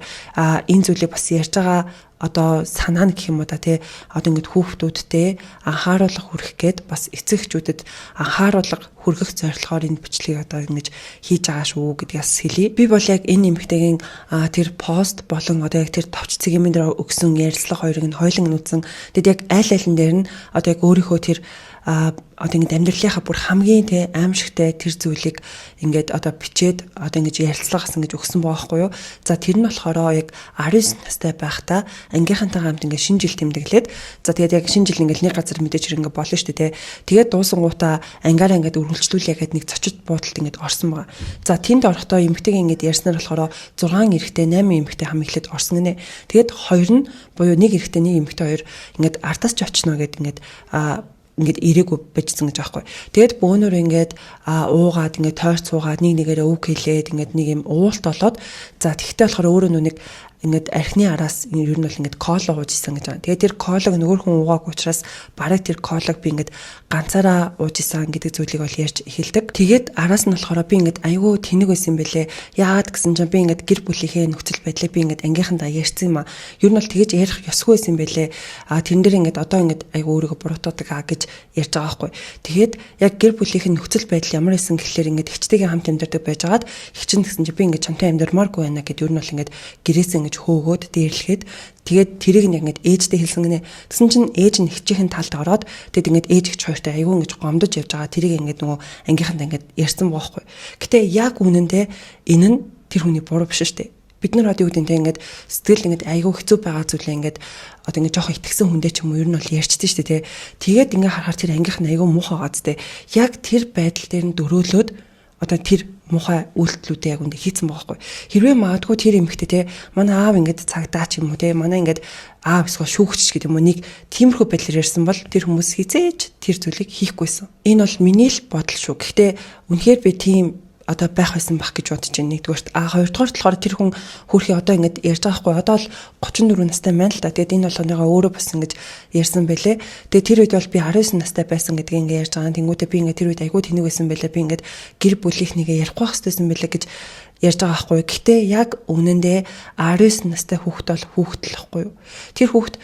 энэ зүйлийг бас ярьж байгаа одоо санаа нь гэх юм уу да тий одоо ингээд хүүхдүүдтэй анхааруулга хүргэх гээд бас эцэг эхчүүдэд анхааруулга хүргэх зорилгоор энэ бичлэгийг одоо ингэж хийж байгаа шүү гэдгээс хэлье. Би бол яг энэ эмэгтэйгийн тэр пост болон одоо яг тэр товч цэгийн дээр өгсөн ярилцлага хоёрыг нь хойлон нүцэн. Тэгэд яг айл айлн дээр нь одоо яг өөрийнхөө тэр одоо ингэ амьдралынхаа бүр хамгийн те аимшигтай тэр зүйлийг ингээд одоо бичээд одоо ингэж ярилцлагаас ингэж өгсөн байгаа байхгүй юу. За тэр нь болохоор яг 19 настай байхдаа ангийнхантайгаа хамт ингэ шинэ жил тэмдэглээд за тэгээд яг шинэ жил ингэ нэг газар мэдээж хэрэг ингэ болно шүү дээ те. Тэгээд дуусангуудаа ангаараа ингэ үргэлжлүүлээ гэхэд нэг цочид буудалд ингэ орсон байгаа. За тэнд орохдоо эмэгтэйг ингэ ярьснаар болохоор 6 эрэгтэй 8 эмэгтэй хам ихлэд орсон гинэ. Тэгээд хоёр нь буюу нэг эрэгтэй нэг эмэгтэй хоёр ингэ артаас ч очно гэд ингэ ингээд ирээгүй бajсан гэж аахгүй. Тэгээд бөөнөр ингээд уугаад ингээд тойрч суугаад нэгээрээ үг хэлээд ингээд нэг юм уулт болоод за тэгтээ болохоор өөрөө нүг ингээд архины араас ер нь бол ингээд кола ууж исэн гэж байна. Тэгээд тэр колог нөгөө хүн уугааг учраас бараг тэр колог би ингээд ганцаараа ууж исэн гэдэг зүйлийг бол ярьж эхэлдэг. Тэгээд араас нь болохоор би ингээд айгүй тэнэг байсан юм бэлээ. Яагаад гэсэн чинь би ингээд гэр бүлийнхээ нөхцөл байдлыг би ингээд ангийнхандаа ярьсан юм аа. Ер нь бол тэгэж ярих ёсгүй байсан юм бэлээ. Тэрэн дээр ингээд одоо ингээд айгүй өөрийгөө буруутгадаг гэж ярьж байгаа байхгүй. Тэгээд яг гэр бүлийнхээ нөхцөл байдал ямар байсан гэхлээр ингээд ихчтэйгээ хамт амьдардаг байжгаад ихчин гэсэн чинь би ингээд чамтай амьдармааргүй байна гэд ер нь бол ингээд гэрээсээ ингээд хөөгөөд дээрлэхэд тэгээд тэрийг нь яг ингээд ээжтэй хэлсэн гинэ. Тэгсэн чинь ээж нь хичээхэн талд ороод тэгээд ингээд ээж их хоёртой аягүй ингэж гомдож явж байгаа. Тэрийг ингээд нөгөө ангийнхандаа ингээд ярьсан боохгүй. Гэтэ яг үнэндээ энэ нь тэр хүний буруу биш шүү дээ. Бид нар одоо юу гэдэнтэй ингээд сэтгэл ингээд аягүй хэцүү байгаа зүйлээ ингээд одоо ингээд жоохон итгэсэн хүндээ ч юм уу ер нь бол ярьчихдээ шүү дээ. Тэгээд ингээд харахаар тэр ангийнх нь аягүй муухай байгаа зү. Яг тэр байдал дээр нь дөрөөлөөд одоо тэр муухай үйлдэлүүдээ яг үндэ хийцэн байгаа хгүй. Хэрвээ магадгүй тэр эмэгтэй те манай аав ингээд цагдаа ч юм уу те манай ингээд аав эсвэл шүүгч гэдэг юм уу нэг тиймэрхүү байдлаар ярьсан бол тэр хүмүүс хизээж тэр зүйлийг хийхгүйсэн. Энэ бол миний л бодол шүү. Гэхдээ үнэхээр би тийм одоо байх байсан бах гэж бодож байна. Нэгдүгээрт хоёрдугаарт болохоор тэр хүн хөрхий одоо ингэж ярьж байгаа хгүй. Одоо л 34 настай байна л да. Тэгээд энэ болгоныгоо өөрөө бас ингэж ярьсан байлээ. Тэгээд тэр үед бол би 19 настай байсан гэдгийг ингэ ярьж байгаа. Тэнгүүтээ би ингэ тэр үед айгүй тэнэг байсан байлээ. Би ингэ гэр бүлийнхнийгээ ярихгүй байх хэрэгтэйсэн байлээ гэж ярьж байгаа хгүй. Гэхдээ яг үнэндээ 19 настай хүүхэд бол хүүхэд л хгүй юу. Тэр хүүхэд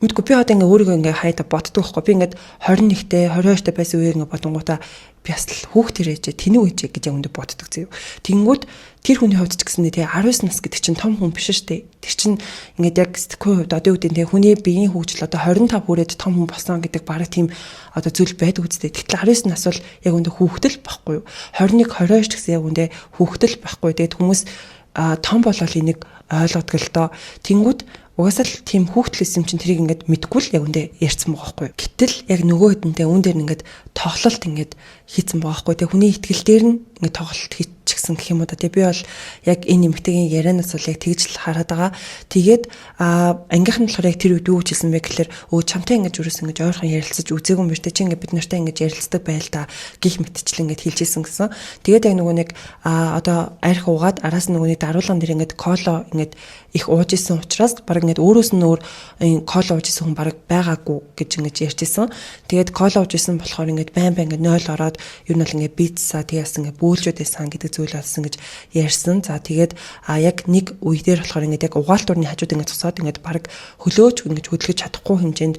мэдгүй би одоо ингээ өөрийгөө ингээ хайда боддог байхгүй. Би ингээд 21-тэй 22-тэй байсан үеэр ингээ бодонгуудаа би бас л хүүхд төрөөж тэнэг үеж гэж яг өндө боддог зөө. Тэнгүүд тэр хүний хувьд ч гэсэн тий 19 нас гэдэг чинь том хүн биш шүү дээ. Тэр чинь ингээд яг сэтгэхүй хувьд одоо юу гэдэг нь хүний биеийн хөгжил одоо 25 хүрээд том хүн болсон гэдэг бараг тийм одоо зүйл байдаг үстэй. Тэгтэл 19 нас бол яг өндө хүүхдэл байхгүй юу. 21 22 ч гэсэн яг өндө хүүхдэл байхгүй. Тэгээд хүмүүс том болол энийг ойлгодог л доо. Тэнгүүд угаасаа л тийм хүүхдэлс юм чинь тэрийг ингээд мэдгүй л яг үндэ ярьсан байгаа байхгүй. Гэтэл яг нөгөө хэдэнтэй үн дээр нь ингээд тоглолт ингээд хийцэн байгаа байхгүй. Тэгээ хүний итгэл дээр нь ингээд тоглолт хийчихсэн гэх юм уу да. Тэгээ би бол яг энэ эмэгтэйгийн ярианаас бол яг тэгж л хараад байгаа. Тэгээд ангийнх нь болохоор яг тэр үед юу хэлсэн бэ гэхэлэр чамтай ингээд юурээс ингээд ойрхон ярилцаж үзээгүй юм биш үү? Чи ингээд бид нартай ингээд ярилцдаг байл та гих мэтчлэн ингээд хэлжсэн гэсэн. Тэгээд яг нөгөө нэг одоо арх уугаад араас нь нөгөөний даруулган дээр ингээд коло ингээд их ууж исэн учраас баг ингээд өөрөөс нь өөр кола ууж исэн хүн баг байгаагүй гэж ингэж ярьжсэн. Тэгээд кола ууж исэн болохоор ингээд байн ингээд 0 ороод ер нь бол ингээд бицсаа тэгээс ингээд бөөлжөд байсан гэдэг зүйл болсон гэж ярьсан. За тэгээд яг нэг үе дээр болохоор ингээд яг угаалтурны хажууд ингээд цусаад ингээд баг хөлөөч ингээд хөдөлгөж чадахгүй хэмжээнд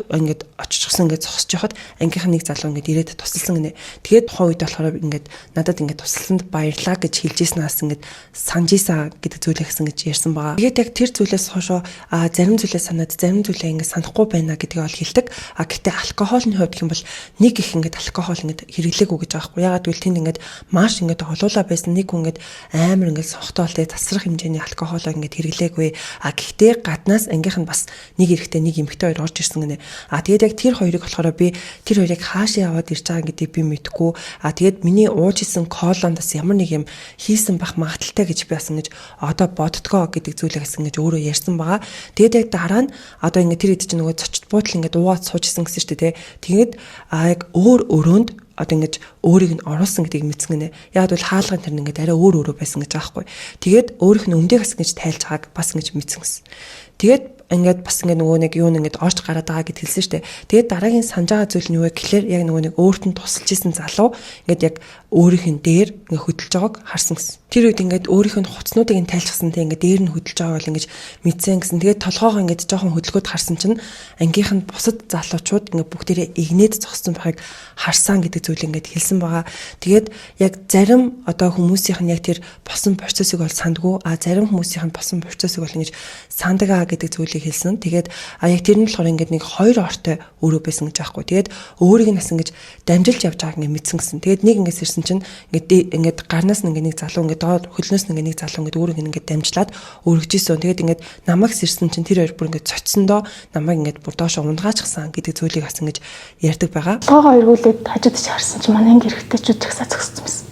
ингээд оччихсан ингээд зогсож яхад ангийнх нэг залуу ингээд ирээд тусалсан гинэ. Тэгээд тухайн үед болохоор ингээд надад ингээд тусалсанд баярлаа гэж хэлжсэнээс ингээд санжисаа гэдэг зүйлээ гэсэн гэж ярьсан байгаа. Тэгээд яг тэр зүйлээс хойшоо зарим зүйлээ санаад зарим зүйлээ ингээд санахгүй байна гэдгийг ол хэлдэг. Гэхдээ алкогольны хувьд гэх юм бол нэг их ингээд алкогол ингээд хэрэглээгүй гэж байгаа хгүй. Ягаад гэвэл тэнд ингээд маш ингээд холуулаа байсан нэг хүн ингээд амар ингээд сохтоол тэгээд засрах хэмжээний алкоголоо ингээд хэрэглээгүй. Гэхдээ гаднаас ангийнх нь бас нэг эрэхтэй нэг эмэгтэй хоёр орж ирсэн гинэ. Тэгээд яг тэр хоёрыг болохоор би тэр хоёрыг хаашаа яваад ирж байгаа гэдгийг би мэдэхгүй. Тэгээд миний ууж исэн колондос ямар нэг юм хийсэн бах магадaltaй гэж би бас ингэж одоо боддгоо гэдэг зүйлээ гэсэн гэж өөрөө ярьсан байгаа. Тэгээд яг дараа нь одоо ингээд тэр хэд чинь нөгөө цочт буудлын ингээд уугаад суужсэн гэсэн шүү дээ. Тэгээд яг өөр өрөөнд одоо ингэж өөрийг нь оруулсан гэдгийг мэдсэн гинэ. Яг бол хаалгын тэр ингээд арай өөр өөрөө байсан гэж байгаа хгүй. Тэгээд өөрийнх нь өмдөг бас ингэж тайлж байгааг бас ингэж мэдсэн гэсэн. Тэгээд ингээд бас ингээд нөгөө нэг юу нэгэд орж гараад байгаа гэд хэлсэн штэ. Тэгээд дараагийн санаж байгаа зүйл нь юу вэ гэхлээр яг нөгөө нэг өөрт нь тусалж исэн залуу ингээд яг өөрийнх нь дээр ингээд хөдөлж байгааг харсан гэсэн. Тэр үед ингээд өөрийнх нь хуцнуудыг нь тайлжсан те ингээд дээр нь хөдөлж байгаа бол ингээд мэдсэн гэсэн. Тэгээд толгоогоо ингээд жоохон хөдөлгөөд харсан чинь ангийнх нь бусад залуучууд ингээд бүгдээрээ игнээд зогссон байгааг харсан гэдэг зүйл ингээд хэлсэн байгаа. Тэгээд яг зарим одоо хүмүүсийнх нь яг тэр босон процессыг бол сандгүй зарим хүмүүсийнх нь босон процессыг бол ингэж сандагаа гэдэг зүйлийг хэлсэн. Тэгээд яг тэр нь болохоор ингээд нэг хоёр ортой өөрөө байсан гэж аахгүй. Тэгээд өөрийг нь бас ингэж дамжилж явж байгааг ингээд мэдсэн гэсэн. Тэгээд нэг ингэж ирсэн чинь ингээд гарнаас нь ингээд нэг залуу ингээд доор хөлнөөс нь ингээд нэг залуу ингээд өөрийг ингээд дамжлаад өргөжсэн. Тэгээд ингээд намайг сэрсэн чинь тэр хоёр бүр ингээд цоцсондоо намайг ингээд бүр доошоо унгаачихсан гэдэг зүйлийг бас ингэж ярьдаг байгаа. Гоо эргүүлээд хажууд чи харсан чинь манай анги хэрэгтэйчүүд чагсаа зогссон байсан.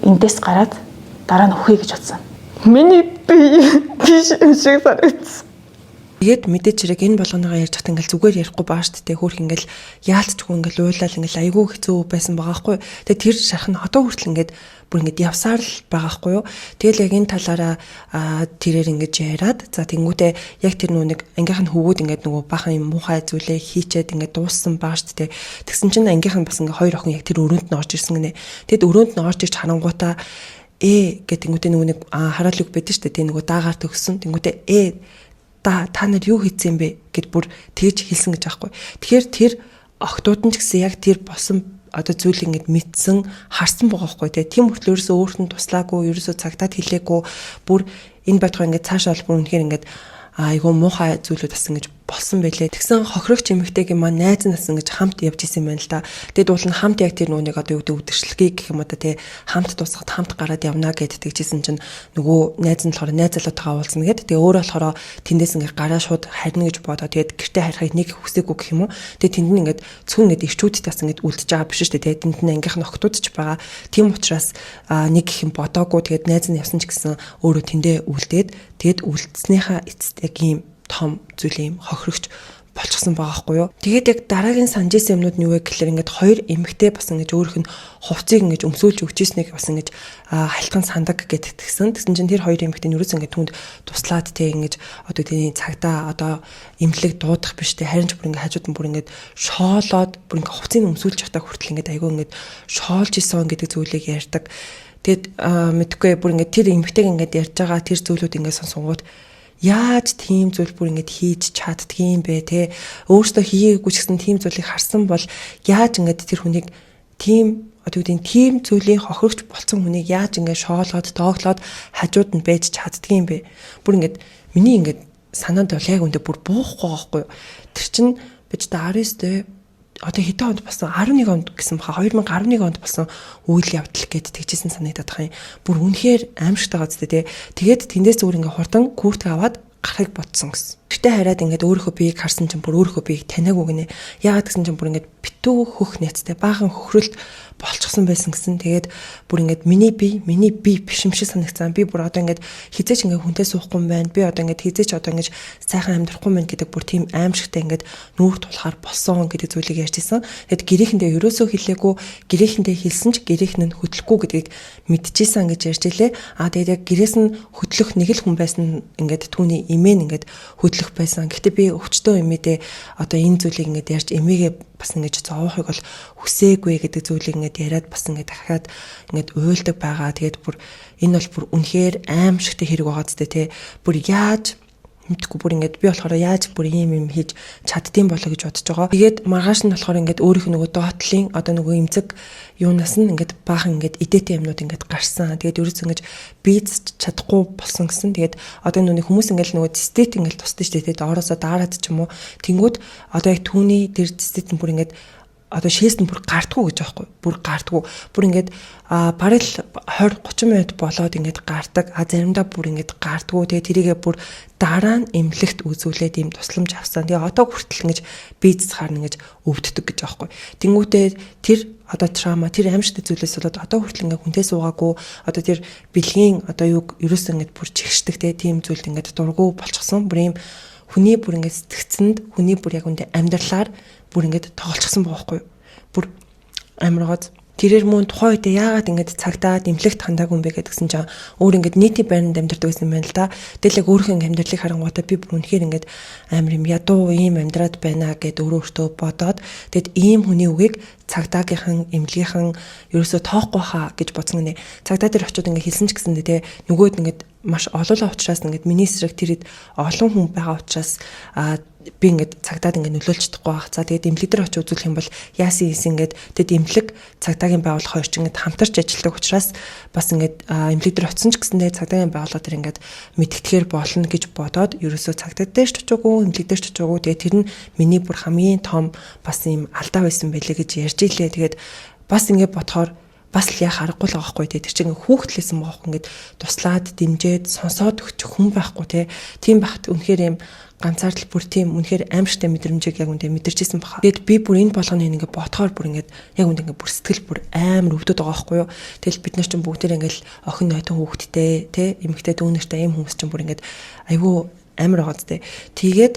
Эндээс гараад дараа нь өхөө гэж бодсон. Миний бие биш шиг санагдсан. Тэгээд мэдээж хэрэг энэ болгоныгоо ярьж хат ингээл зүгээр ярихгүй баа шүү дээ. Хөөх ингээл яалтчгүй ингээл уйлал ингээл айгүй хэцүү байсан байгаа хгүй. Тэгээд тэр шарах нь одоо хүртэл ингээд бүр ингээд явсаар л байгаа хгүй юу. Тэгэл яг энэ талаараа тэрээр ингэж яриад за тэнгуүтээ яг тэр нэг ангийнх нь хөвгүүд ингээд нөгөө бахан юм муухай зүйлээ хийчээд ингээд дууссан баа шүү дээ. Тэгсэн чинь ангийнх нь бас ингээд хоёр охин яг тэр өрөөнд нь орж ирсэн гинэ. Тэгэд өрөөнд нь орж ирж харангуутаа гэдэг тэнгуүтээ нөгөө нэг хараал үг байдэн шүү дээ. Тэ нөгөө даагаар төгссөн. Тэнгуүтээ та нар юу хийцэн бэ гэд бүр тэгж хэлсэн гэж аахгүй. Тэгэхээр тэр охтууд нь ч гэсэн яг тэр болсон одоо зүйл ингэж мэдсэн харсан байгаа хгүй тийм хүртэл ерөөсөө өөрт нь туслаагүй ерөөсөө цагтаад хэлээгүй бүр энэ байтугай ингэж цаашаа бол бүр үнэхээр ингэж айгуу муухай зүйлүүд бас ингэж болсон байлээ. Тэгсэн хохирогч эмэгтэйг маань найз нас ингэж хамт явж исэн байна л да. Тэгэд уул нь хамт яг тэр нүунийг одоо юу гэдэг үдшилгээ гэх юм одоо тий хамт тусахад хамт гараад явна гэд тэгжсэн чинь нөгөө найз нь болохоор найз залуутайгаа уулзна гэд тэгээ өөрөө болохоор тэндээс ингэ гараа шууд харна гэж бодоо тэгээд гэртээ харихыг нэг хүсээгүй гэх юм уу. Тэгээд тэнд нь ингэж цөөн ингэ ирчүүдтэй бас ингэ үлдэж байгаа биш шүү дээ. Тэгээд тэнд нь ангийнх нь охтууд ч байгаа. Тийм учраас нэг гэх юм бодоогүй тэгээд найз нь явсан ч гэсэн өөрөө тэндээ үлдээд тэгээд үлдснийхаа эцэст яг ийм том зүйл юм хохирогч болчихсон байгаа хгүй юу. Тэгээд яг дараагийн санаж исэн юмнууд нь юу вэ гэхэлэр ингээд хоёр эмэгтэй бас ингэж өөрөх нь хувцсыг ингэж өмсүүлж өгч ийснийг бас ингэж халтхан сандаг гэдгтгсэн. Тэгсэн чинь тэр хоёр эмэгтэй нь юусэн ингээд түнд туслаад тэг ингэж одоо тэний цагдаа одоо эмнэлэг дуудах биш тэг харин ч бүр ингээд хажууд нь бүр ингээд шоолоод бүр ингээд хувцсыг өмсүүлж явах хүртэл ингээд айгүй ингээд шоолж исэн гэдэг зүйлийг ярьдаг. Тэгэд мэдгүй бүр ингээд тэр эмэгтэйг ингээд ярьж байгаа тэр зүйлүүд ингээд сонсонгууд яаж тийм зүйл бүр ингэж хийж чаддгийм бэ те өөртөө хийгээгүй ч гэсэн тийм зүйлийг харсан бол яаж ингэж тэр хүнийг тийм одоо үгүй тийм зүйлийн хохирогч болсон хүнийг яаж ингэж шоолгоод дооглоод хажууд нь байж чаддгийм бэ бүр ингэж миний ингэж санаанд бол яг үндэ бүр буухгүй байхгүй тэр чинь бич та 19 одоо хэдэн онд болсон 11 онд гэсэн баха 2011 онд болсон үйл явдал гэд тэгжсэн санагдаад байгаа юм. Бүр үнэхээр аимшигтай байгаа зү тэгээд тэндээс зүгээр ингээ хурдан куртг аваад гарахыг бодсон гэсэн. Тэгтээ хараад ингээд өөрийнхөө биеийг харсан чинь бүр өөрийнхөө биеийг таниагүй гинэ. Яагаад гэсэн чинь бүр ингээд битүү хөх нэцтэй баахан хөхрөлт болчихсон байсан гэсэн. Тэгээд бүр ингээд миний бие биш юм шиг санагцсан. Би бүр одоо ингээд хизээч ингээд хүнтэй суухгүй юм байна. Би одоо ингээд хизээч одоо ингээд сайхан амьдрахгүй юм байна гэдэг бүр тийм аимшигтай ингээд нүүр тулахаар болсон гэдэг зүйлийг ярьжсэн. Тэгэд гэрээхэндээ ерөөсөө хэлээгүй, гэрээхэндээ хэлсэн ч гэрээх нь хөдлөхгүй гэдгийг мэдчихсэн гэж ярьж илээ. Тэгээд яг гэрээс нь хөдлөх нэг л хүн байсан ингээд түүний эмээ ингээд хөдлөх байсан. Гэхдээ би өвчтөө эмээдээ одоо энэ зүйлийг ингээд ярьж эмээгээ бас ингэж зовоохыг бол хүсээгүй гэдэг зүйлийг ингээд яриад бас ингээд дахиад ингээд уйлдаг байгаа. Тэгээд бүр энэ бол бүр үнэхээр аимшигтай хэрэг байгаа зү тэ. Бүр яаж мэдгүй бүр ингээд би болохоор яаж бүр юм хийж чаддсан болоо гэж бодож байгаа. Тэгээд маргааш нь болохоор ингээд өөрийнх нь нөгөө доотлын одоо нөгөө эмзэг юунаас нь ингээд баахан ингээд идээтэй юмнууд ингээд гарсан. Тэгээд ерөөс ингэж бийц чадахгүй болсон гэсэн. Тэгээд одоо нүуний хүмүүс ингээд нөгөө цистит ингээд тусдаа шүү дээ. Тэгээд ороосоо даарад ч юм уу. Тэнгүүд одоо яг түүний тэр цистит нь бүр ингээд одоо шээсэнд бүр гардггүй гэж аахгүй. Бүр гардггүй. Бүр ингээд бараг 20-30 минут болоод ингээд гардаг. Заримдаа бүр ингээд гардггүй. Тэгээ тэрийгээ бүр дараа нь эмнэлэгт үзүүлээд ийм тусламж авсан. Тэгээ одоо хүртэл ингэж бийц харна гэж өвддөг гэж аахгүй. Тэнгүүтээ тэр одоо трама тэр аимшигтай зүйлээс болоод одоо хүртэл ингээд хүнтэй суугаагүй. Одоо тэр бэлгийн одоо юг ерөөсөө ингээд бүр чигшдэг тийм зүйлд ингээд дургу болчихсон. Бүр ийм хүний бүр ингээд сэтгцэнд хүний бүр яг үндэ амьдралаар бүр ингээд тоглолцсон байгаа байхгүй юу. Бүр амаргад тэрээр мөн тухайн үед яагаад ингэж цагтаа дэмлэгт хандаагүй юм бэ гэдгсэн чинь өөр ингэж нийтийн байранд амьдардаг байсан юм байна л да. Тэгэл яг өөрийнхөө амьдралыг харангуйтай би бүр үнэхээр ингэж амар юм ядуу ийм амьдраад байна гэд өөртөө бодоод тэгэд ийм хүний үгийг цагдаагийнхан эмнэлгийнхан ерөөсөө тоохгүй хаа гэж бодсон гинэ. Цагдаа дээр очиод ингэ хэлсэн ч гэсэндээ те нөгөөд ингэ маш олоолаа учраас ингэ миний эсрэг тэрэд олон хүн байгаа учраас би ингэ цагдаад ингэ нөлөөлж чадахгүй байх. За тэгээд эмнэлэг дээр очиж үзүүлэх юм бол яасан ийсэн ингээд тэгэд эмнэлэг цагдаагийн байгууллага хоёр ч ингэ хамтарч ажилладаг учраас бас ингэ эмнэлэг дээр очисон ч гэсэндээ цагдаагийн байгууллага дээр ингэ мэдтгэхээр болно гэж бодоод ерөөсөө цагдаа дээр ч очоогүй эмнэлэг дээр ч очоогүй. Тэгээд тэр нь миний бүр хамгийн том бас юм алдаа байсан байлээ гэж ярьж илээ. Тэгээд бас ингэ бодохоор бас л яа харахгүй л байгаа хгүй тэр чинь хүүхдлээсэн байгаа хгүй ингээд туслаад дэмжээд сонсоод өгч хүн байхгүй те тийм багт үнэхээр юм ганцаардл бүр тийм үнэхээр аимшигтай мэдрэмжийг яг үндэ мэдэрчээсэн баха. Тэгэд би бүр энэ болгоны ингээд бодохоор бүр ингээд яг үндэ ингээд бүр сэтгэл бүр амар өвдөд байгаа хгүй юу. Тэгэл бид нар чинь бүгдээр ингээд охин нойтон хүүхдтэй те эмэгтэй дүүнэртэй ийм хүмүүс чинь бүр ингээд айгүй амар байгаа зү. Тэгээд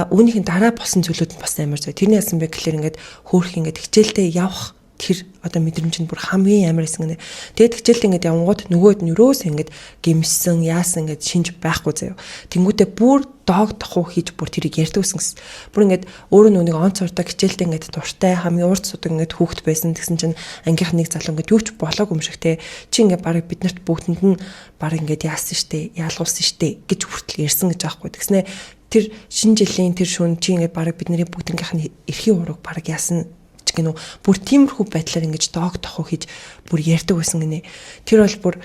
үүнийхэн дараа болсон зүйлүүд нь бас амар зүй. Тэрний яасан бэ гэхэлэр ингээд хөөх ингээд хичээлдээ явах тэр одоо мэдрэмж нь бүр хамгийн амар хэсэг нэ. Тэгээд хичээлдээ ингээд явангууд нөгөөд нь юроос ингээд гимсэн, яасан ингээд шинж байхгүй заяа. Тэнгүүтээ бүр доог тохуу хийж бүр тэрийг ярьдаг гэсэн. Бүр ингээд өөрөө нүг онц уртаа хичээлдээ ингээд дуртай хамгийн урд судаг ингээд хүүхэд байсан. Тэгсэн чинь ангийнх нэг залуу ингээд юу ч болоог юм шиг те. Чи ингээд баг биднэрт бүгдэнд нь баг ингээд яасан штэ, яалгуулсан штэ гэж хүртэл ярьсан гэж аахгүй. Тэгснэ тэр шинэ жилийн тэр шөнө чи ингээд баг бидний бүгднгийнх нь эрхийн ураг баг яасан гэнэ бүр тиймэрхүү байдлаар ингэж доог тохоо хийж бүр ярьдаг байсан гинэ. Тэр бол бүр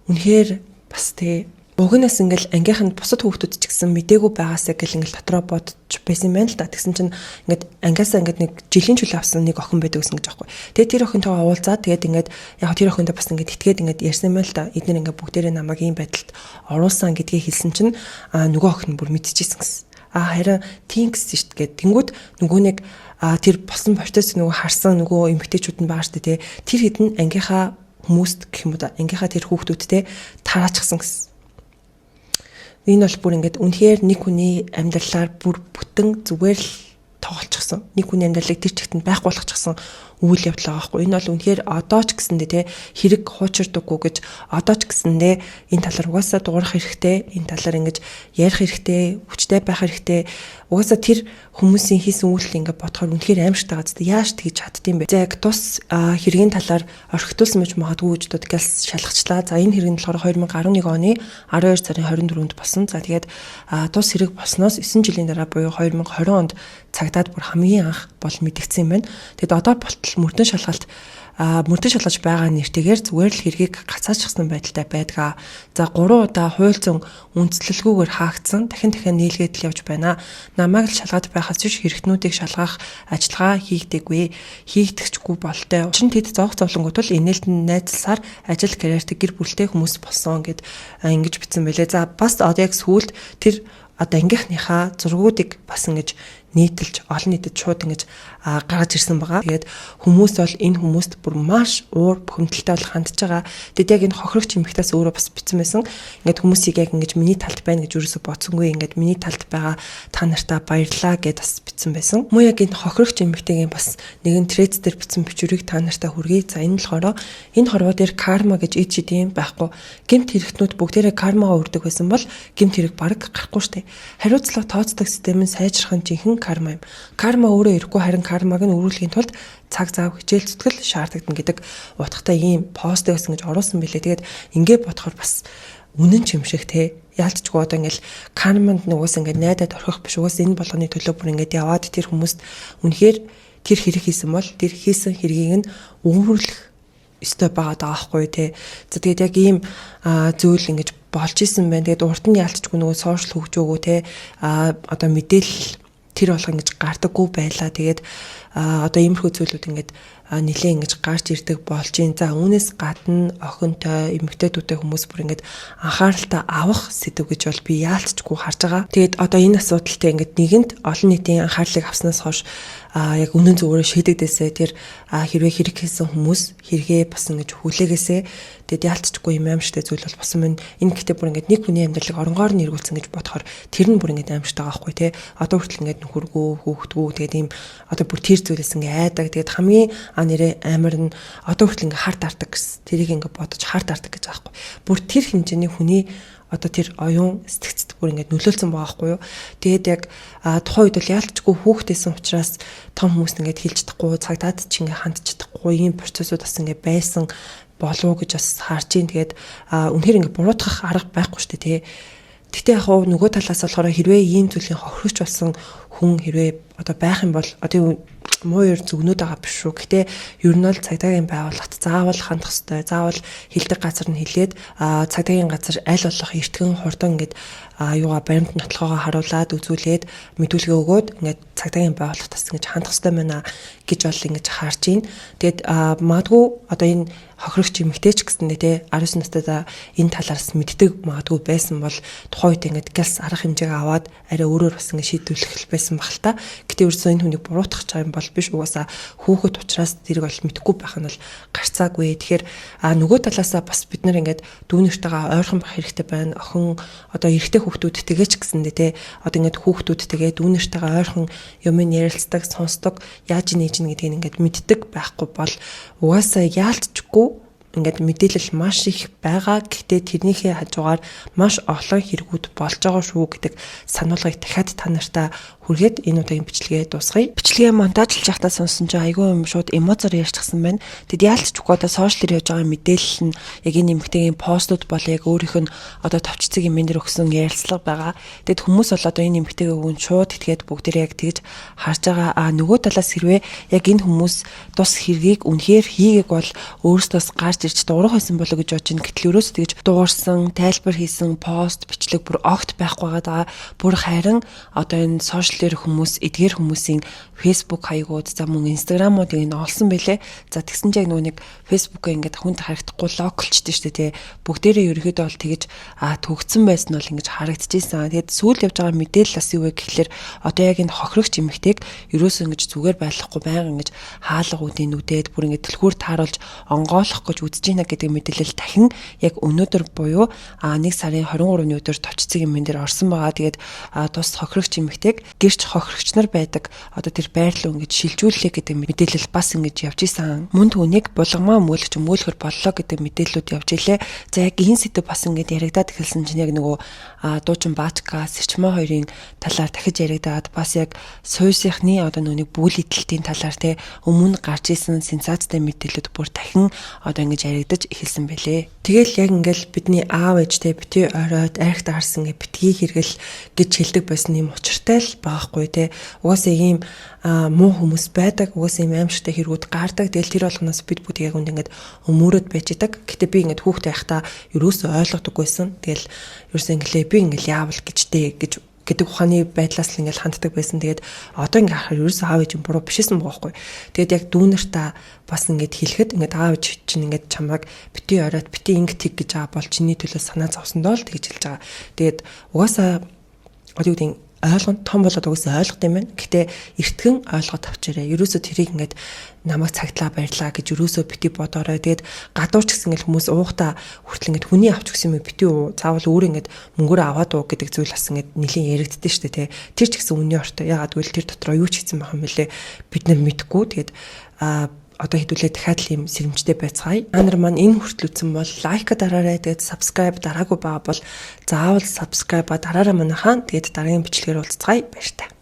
үнэхээр бас тэгээ угнаас ингээл ангийнханд бусад хүүхдүүд ч гэсэн мдээгүй байгаасаа гэл ингээл дотроо бодож байсан юм байна л да. Тэгсэн чинь ингээд ангиасаа ингээд нэг жилийн чөлөө авсан нэг охин байдаг гэсэн гэж аахгүй. Тэгээ тэр охинтойгоо уулзаад тэгээд ингээд яг тэр охиндоо бас ингээд итгээд ингээд ярьсан юм байна л да. Эдгээр ингээд бүгдээрээ намайг ийм байдалд оруулсан гэдгийг хэлсэн чинь нөгөө охин бүр мэдчихсэн гэсэн. Харин тийм гэсэн шүү дээ. Тэнгүүд нөгөө нэг тэр болсон процесс нөгөө харсан нөгөө эмэгтэйчүүд нь байгаа шүү дээ. Тэр хэдэн ангийнхаа хүмүүст гэх юм уу да ангийнхаа тэр хүүхдүүдтэй тараачихсан гэсэн. Энэ бол бүр ингээд үнэхээр нэг хүний амьдралаар бүр бүтэн зүгээр л тоглолцсон. Нэг хүний амьдралыг тэр чигтэнд байхгүй болгочихсон үйл явдал байгаа байхгүй. Энэ бол үнэхээр одоо ч гэсэндээ те хэрэг хуучирдаггүй гэж одоо ч гэсэндээ энэ талаар угаасаа дуурах хэрэгтэй. Энэ талаар ингэж ярих хэрэгтэй, хүчтэй байх хэрэгтэй. Угаасаа тэр хүмүүсийн хийсэн үйлдэл ингээд бодохоор үнэхээр аимшигтай байгаа зү. Яаж тэгж чаддсан бэ? За яг тус хэргийн талаар орхитуулсан байж магадгүй гэж бодгоос шалгачлаа. За энэ хэрэг нь болохоор 2011 оны 12 сарын 24-нд болсон. За тэгээд тус хэрэг болсноос 9 жилийн дараа буюу 2020 онд цагдаад бүр хамгийн анх бол мэдэгдсэн юм байна. Тэгэд одоо болтол мөрдөн шалгалт мөрдөн шалгаж байгаа нэртэйгээр зүгээр л хэргийг гацаачсан байдалтай байдаг. За 3 удаа хууль зүйн үндэслэлгүйгээр хаагдсан. Дахин нийлгээд л явж байна. Намайг л шалгаад байхаас биш хэрэгтнүүдийг шалгах ажиллагаа хийгдэггүй. Хийгдэхчгүй болтой. Учир нь тэд зовх зовлонгууд бол инээлтэн найзлсаар ажил карьертэй гэр бүлтэй хүмүүс болсон гэд ингэж бичсэн байлээ. За бас одоо яг сүүлд тэр одоо ангийнхныхаа зургуудыг бас ингэж нийтэлж олон нийтэд шууд ингэж гаргаж ирсэн байгаа. Тэгээд хүмүүс бол энэ хүмүүст бүр маш уур бухимдалтай бол хандж байгаа. Тэгэд яг энэ хохирогч эмэгтэйс өөрөө бас бичсэн байсан. Ингээд хүмүүсийг яг ингэж миний талд байна гэж юусоо бодсонгүй. Ингээд миний талд байгаа та нартаа баярлаа гэд бас бичсэн байсан. Муу яг энэ хохирогч эмэгтэйгийн бас нэгэн трэд дээр бичсэн бичвэрийг та нартаа хүргэе. За энэ болохоор энэ хорвоо дээр карма гэж ид шидэм байхгүй. Гэмт хэрэгтнүүд бүгдээрээ кармагаа өрдөг байсан бол гэмт хэрэг бараг гарахгүй штэ. Хариуцлага тооцдог систем нь сайжрах нь жинхэнэ карма юм. Карма өөрөө ирэхгүй харин кармаг нь өрүүлэхийн тулд цаг зав хичээл зүтгэл шаардлагдан гэдэг утгатай ийм пост байсан гэж оруулсан билээ. Тэгээд ингээд бодохоор бас үнэн ч юм шиг те. Яалтчгүй одоо ингээл карманд нөгөөс ингээд найдаад орхих биш. Угаас энэ болгоны төлөө бүр ингээд яваад тэр хүмүүст үнэхээр тэр хэрэг хийсэн бол тэр хийсэн хэргийг нь өөрлөх өстой байгаа даахгүй те. За тэгээд яг ийм зүйл ингэж болж исэн байна. Тэгээд урд нь яалтчгүй нөгөө сошиал хөгжөөгөө те одоо мэдээлэл тэр болгоо ингэж гардаггүй байлаа. Тэгээд одоо иймэрхүү зүйлүүд ингэж нэлээ ингэж гарч ирдэг болж юм. За үүнээс гадна охинтой эмэгтэйдүүдтэй хүмүүс бүр ингэж анхааралтай авах сэдв гэж бол би яалтчгүй харж байгаа. Тэгээд одоо энэ асуудалтай ингэж нэгэнт олон нийтийн анхаарлыг авснаас хойш яг үнэн зөвөөрөө шийдэгдээсээ тэр хэрвээ хэрэг хийсэн хүмүүс хэрэгээ бас ингэж хүлээгээсээ тэгээд яалтчгүй юм аимшигтай зүйл бол босон байна. Энэ гэхдээ бүр ингэж нэг хүний амьдралыг оронгоор нь эргүүлсэн гэж бодохоор тэр нь бүр ингэж аимшигтай байгаа байхгүй тий. Одоо хүртэл ингэж нөхөргөө хөөхтгөө тэгээд ийм одоо бүр тэр зүйлээс ингэ айдаг. Тэгээд хамгийн нэрээ амар нь одоо хүртэл ингэ хард арддаг гэсэн. Тэрийг ингэ бодож хард арддаг гэж байгаа байхгүй. Бүр тэр хэмжээний хүний одоо тэр оюун сэтгцэд бүр ингэ нөлөөлсөн байгаа байхгүй юу. Тэгээд яг тухайн үед бол яалтчгүй хүүхдээсэн учраас том хүмүүст ингэ хэлж чадахгүй, цагдаад ч ингэ хандж чадахгүй ийм процессууд бас ингэ байсан болов гэж бас харж ийн. Тэгээд үнэхээр ингэ буруутгах арга байхгүй шүү дээ тий. Гэтэ яг нөгөө талаас болохоор хэрвээ ийм зүйлийн хохирогч болсон хүн хэрвээ одоо байх юм бол одоо муу ер зүгнүүд байгаа биш шүү. Гэтэ ер нь бол цагдаагийн байгууллагт заавал хандах ёстой. Заавал хилдэг газар нь хилээд цагдаагийн газар аль болох эртгэн хурдан ингээд юугаа баримт нотлохоогоо харуулад үзүүлээд мэдүүлгээ өгөөд ингээд цагдаагийн байгууллагт бас ингэж хандах хэрэгтэй байна гэж бол ингэж харж байна. Тэгээд магадгүй одоо энэ хохирогч эмэгтэйч гэсэндээ те 19 настайдаа энэ талаараас мэддэг магадгүй байсан бол тухайн үед ингэж гэлс арга хэмжээг аваад арай өөрөөр бас ингэ шийдвэрлэх байсан баг л та. Гэтэ ерөөсөө энэ хүнийг буруутгах юм бол биш, угаасаа хүүхэд учраас тэрийг бол мэдэхгүй байх нь бол гарцаагүй. Тэгэхээр нөгөө талаасаа бас бид нар ингэж дүүнэртэйгээ ойрхон байх хэрэгтэй байна. Охин одоо эрэгтэй хүүхдүүд тэгээч гэсэндээ те одоо ингэж хүүхдүүдтэйгээ дүүнэртэйгээ ойрхон юм ярилцдаг, сонсдог, яаж нээж гэдгийг ингэж мэддэг байхгүй бол угаасаа яалтчгүй ингээд мэдээлэл маш их байгаа. Гэхдээ тэрнийхээ хажуугаар маш олон хэрэгүүд болж байгаа шүү гэдэг сануулгыг дахиад та нартай хүргээд энэ удаагийн бичлэгээ дуусгая. Бичлэгээ монтажлж байхдаа сонсон чинь айгүй юм шууд эмоцоор ярьчихсан байна. Тэгэд яалтчгүй одоо сошиалэр явж байгаа мэдээлэл нь яг энэ эмэгтэйгийн постууд бол яг өөрийнх нь одоо товчцэг юмнэр өгсөн ярилцлага байгаа. Тэгэд хүмүүс бол одоо энэ эмэгтэйгээ өгөн шууд итгээд бүгдээ яг тэгж харж байгаа. Нөгөө талаас хэрвээ яг энэ хүмүүс тус хэргийг үнэхээр хийгээг бол өөрөөсөөс гарч ирж дуурах байсан болоо гэж бодож ин гэтэл өрөөс тэгж дуурсан, тайлбар хийсэн пост, бичлэг бүр огт байхгүй байгаа. Бүр харин одоо энэ сошиал хүмүүс, эдгээр хүмүүсийн Facebook хаягууд, за мөн Instagram-уудыг нь олсон байлээ. За тэгсэн чинь нөгөө нэг Facebook-ыг ингээд хүнд харагдахгүй локалчдээ шүү дээ. Бүгдээрээ ерөөхдөө бол тэгэж төгцсөн байсан бол ингэж харагдчихсан. Тэгээд сүүл явж байгаа мэдээлэл бас юу вэ гэхэлэр одоо яг энэ хохирогч эмэгтэйг ерөөсөө ингэж зүгээр байлгахгүй байнга ингэж хаалга үүдийн нүдээд бүр ингэж дэлгүүр тааруулж онгойлох гэж үзэж байна гэдэг мэдээлэл дахин яг өнөөдөр буюу 1 сарын 23-ны өдөр товчцэг юм дээр орсон байгаа. Тэгээд тус хохирогч эмэгтэйг гэрч хохирогч нар байдаг одоо тэр байрлал ингэж шилжүүлээ гэдэг мэдээлэл бас ингэж явж исэн. Мөн түүнийг булгамаа өмөөлөгч өмөөлөхөр боллоо гэдэг мэдээллүүд явж илээ. За яг энэ сэдв бас ингэж яригадаад эхэлсэн чинь яг нөгөө дуучин Баачка, Сэрчмээ хоёрын талаар дахиж яригадаад бас яг суйсынхны одоо нүг бүл идэлтийн талаар те өмнө гарч исэн сенсацтай мэдээлэлүүд бүр дахин одоо ингэж яригдаж эхэлсэн байлээ. Тэгэл яг ингээл бидний аав ээжтэй бити оройд архит харсан гэ битгий хэрэгэл гэж хэлдэг байсан юм учиртай л баахгүй те. Угаасаа ийм муу хүмүүс байдаг, угаасаа ийм аимшигтай хэрэгүүд гардаг. Тэгэл тэр болгоноос бид бүгд яг үнд ингээд өмөрөд байж идэг. Гэтэ би ингээд хүүхдээ байхдаа ерөөсөө ойлгодоггүйсэн. Тэгэл ерөөсөө инглээ би ингээл яавал гэжтэй гэж гэдэг ухааны байдлаас л ингээл ханддаг байсан. Тэгээд одоо ингээ харахаар ерөөсөө аав ээж буруу бишсэн байгаа байхгүй. Тэгээд яг дүүнэртээ бас ингээд хэлэхэд ингээд аав ээж чинь ингээд чамайг бити оройд бити инг тэг гэж бол чиний төлөө санаа зовсондоо л тэгж хэлж байгаа. Тэгээд угаасаа одоо юу гэдэг ойлгоно том болоод угаасаа ойлгох юм байна. Гэтэ эртгэн ойлгоод авчираа. Ерөөсөө тэрийг ингээд намайг цагтлаа баярлаа гэж ерөөсөө бити бодоорой. Тэгээд гадуур ч гэсэн ингээд хүмүүс уухта хүртэл ингээд хүний авч гисэн юм бити уу. Заавал өөр ингээд мөнгөөр аваад уу гэдэг зүйл бас ингээд нэлийн яригддээ штэ тий. Тэр ч гэсэн үнний ортой. Ягаад гэвэл тэр дотроо юу ч хийсэн байх юм бэлээ. Бид нар мэдэхгүй. Тэгээд одоо хэдүүлээ дахиад л юм сэрэмжтэй байцгаая. Та нар маань энэ хүртэл үзсэн бол лайк дараарай. Тэгээд subscribe дараагүй байгаа бол заавал subscribe дараарай манайхаа. Тэгээд дараагийн бичлэгээр уулзцгаая. Баяр та.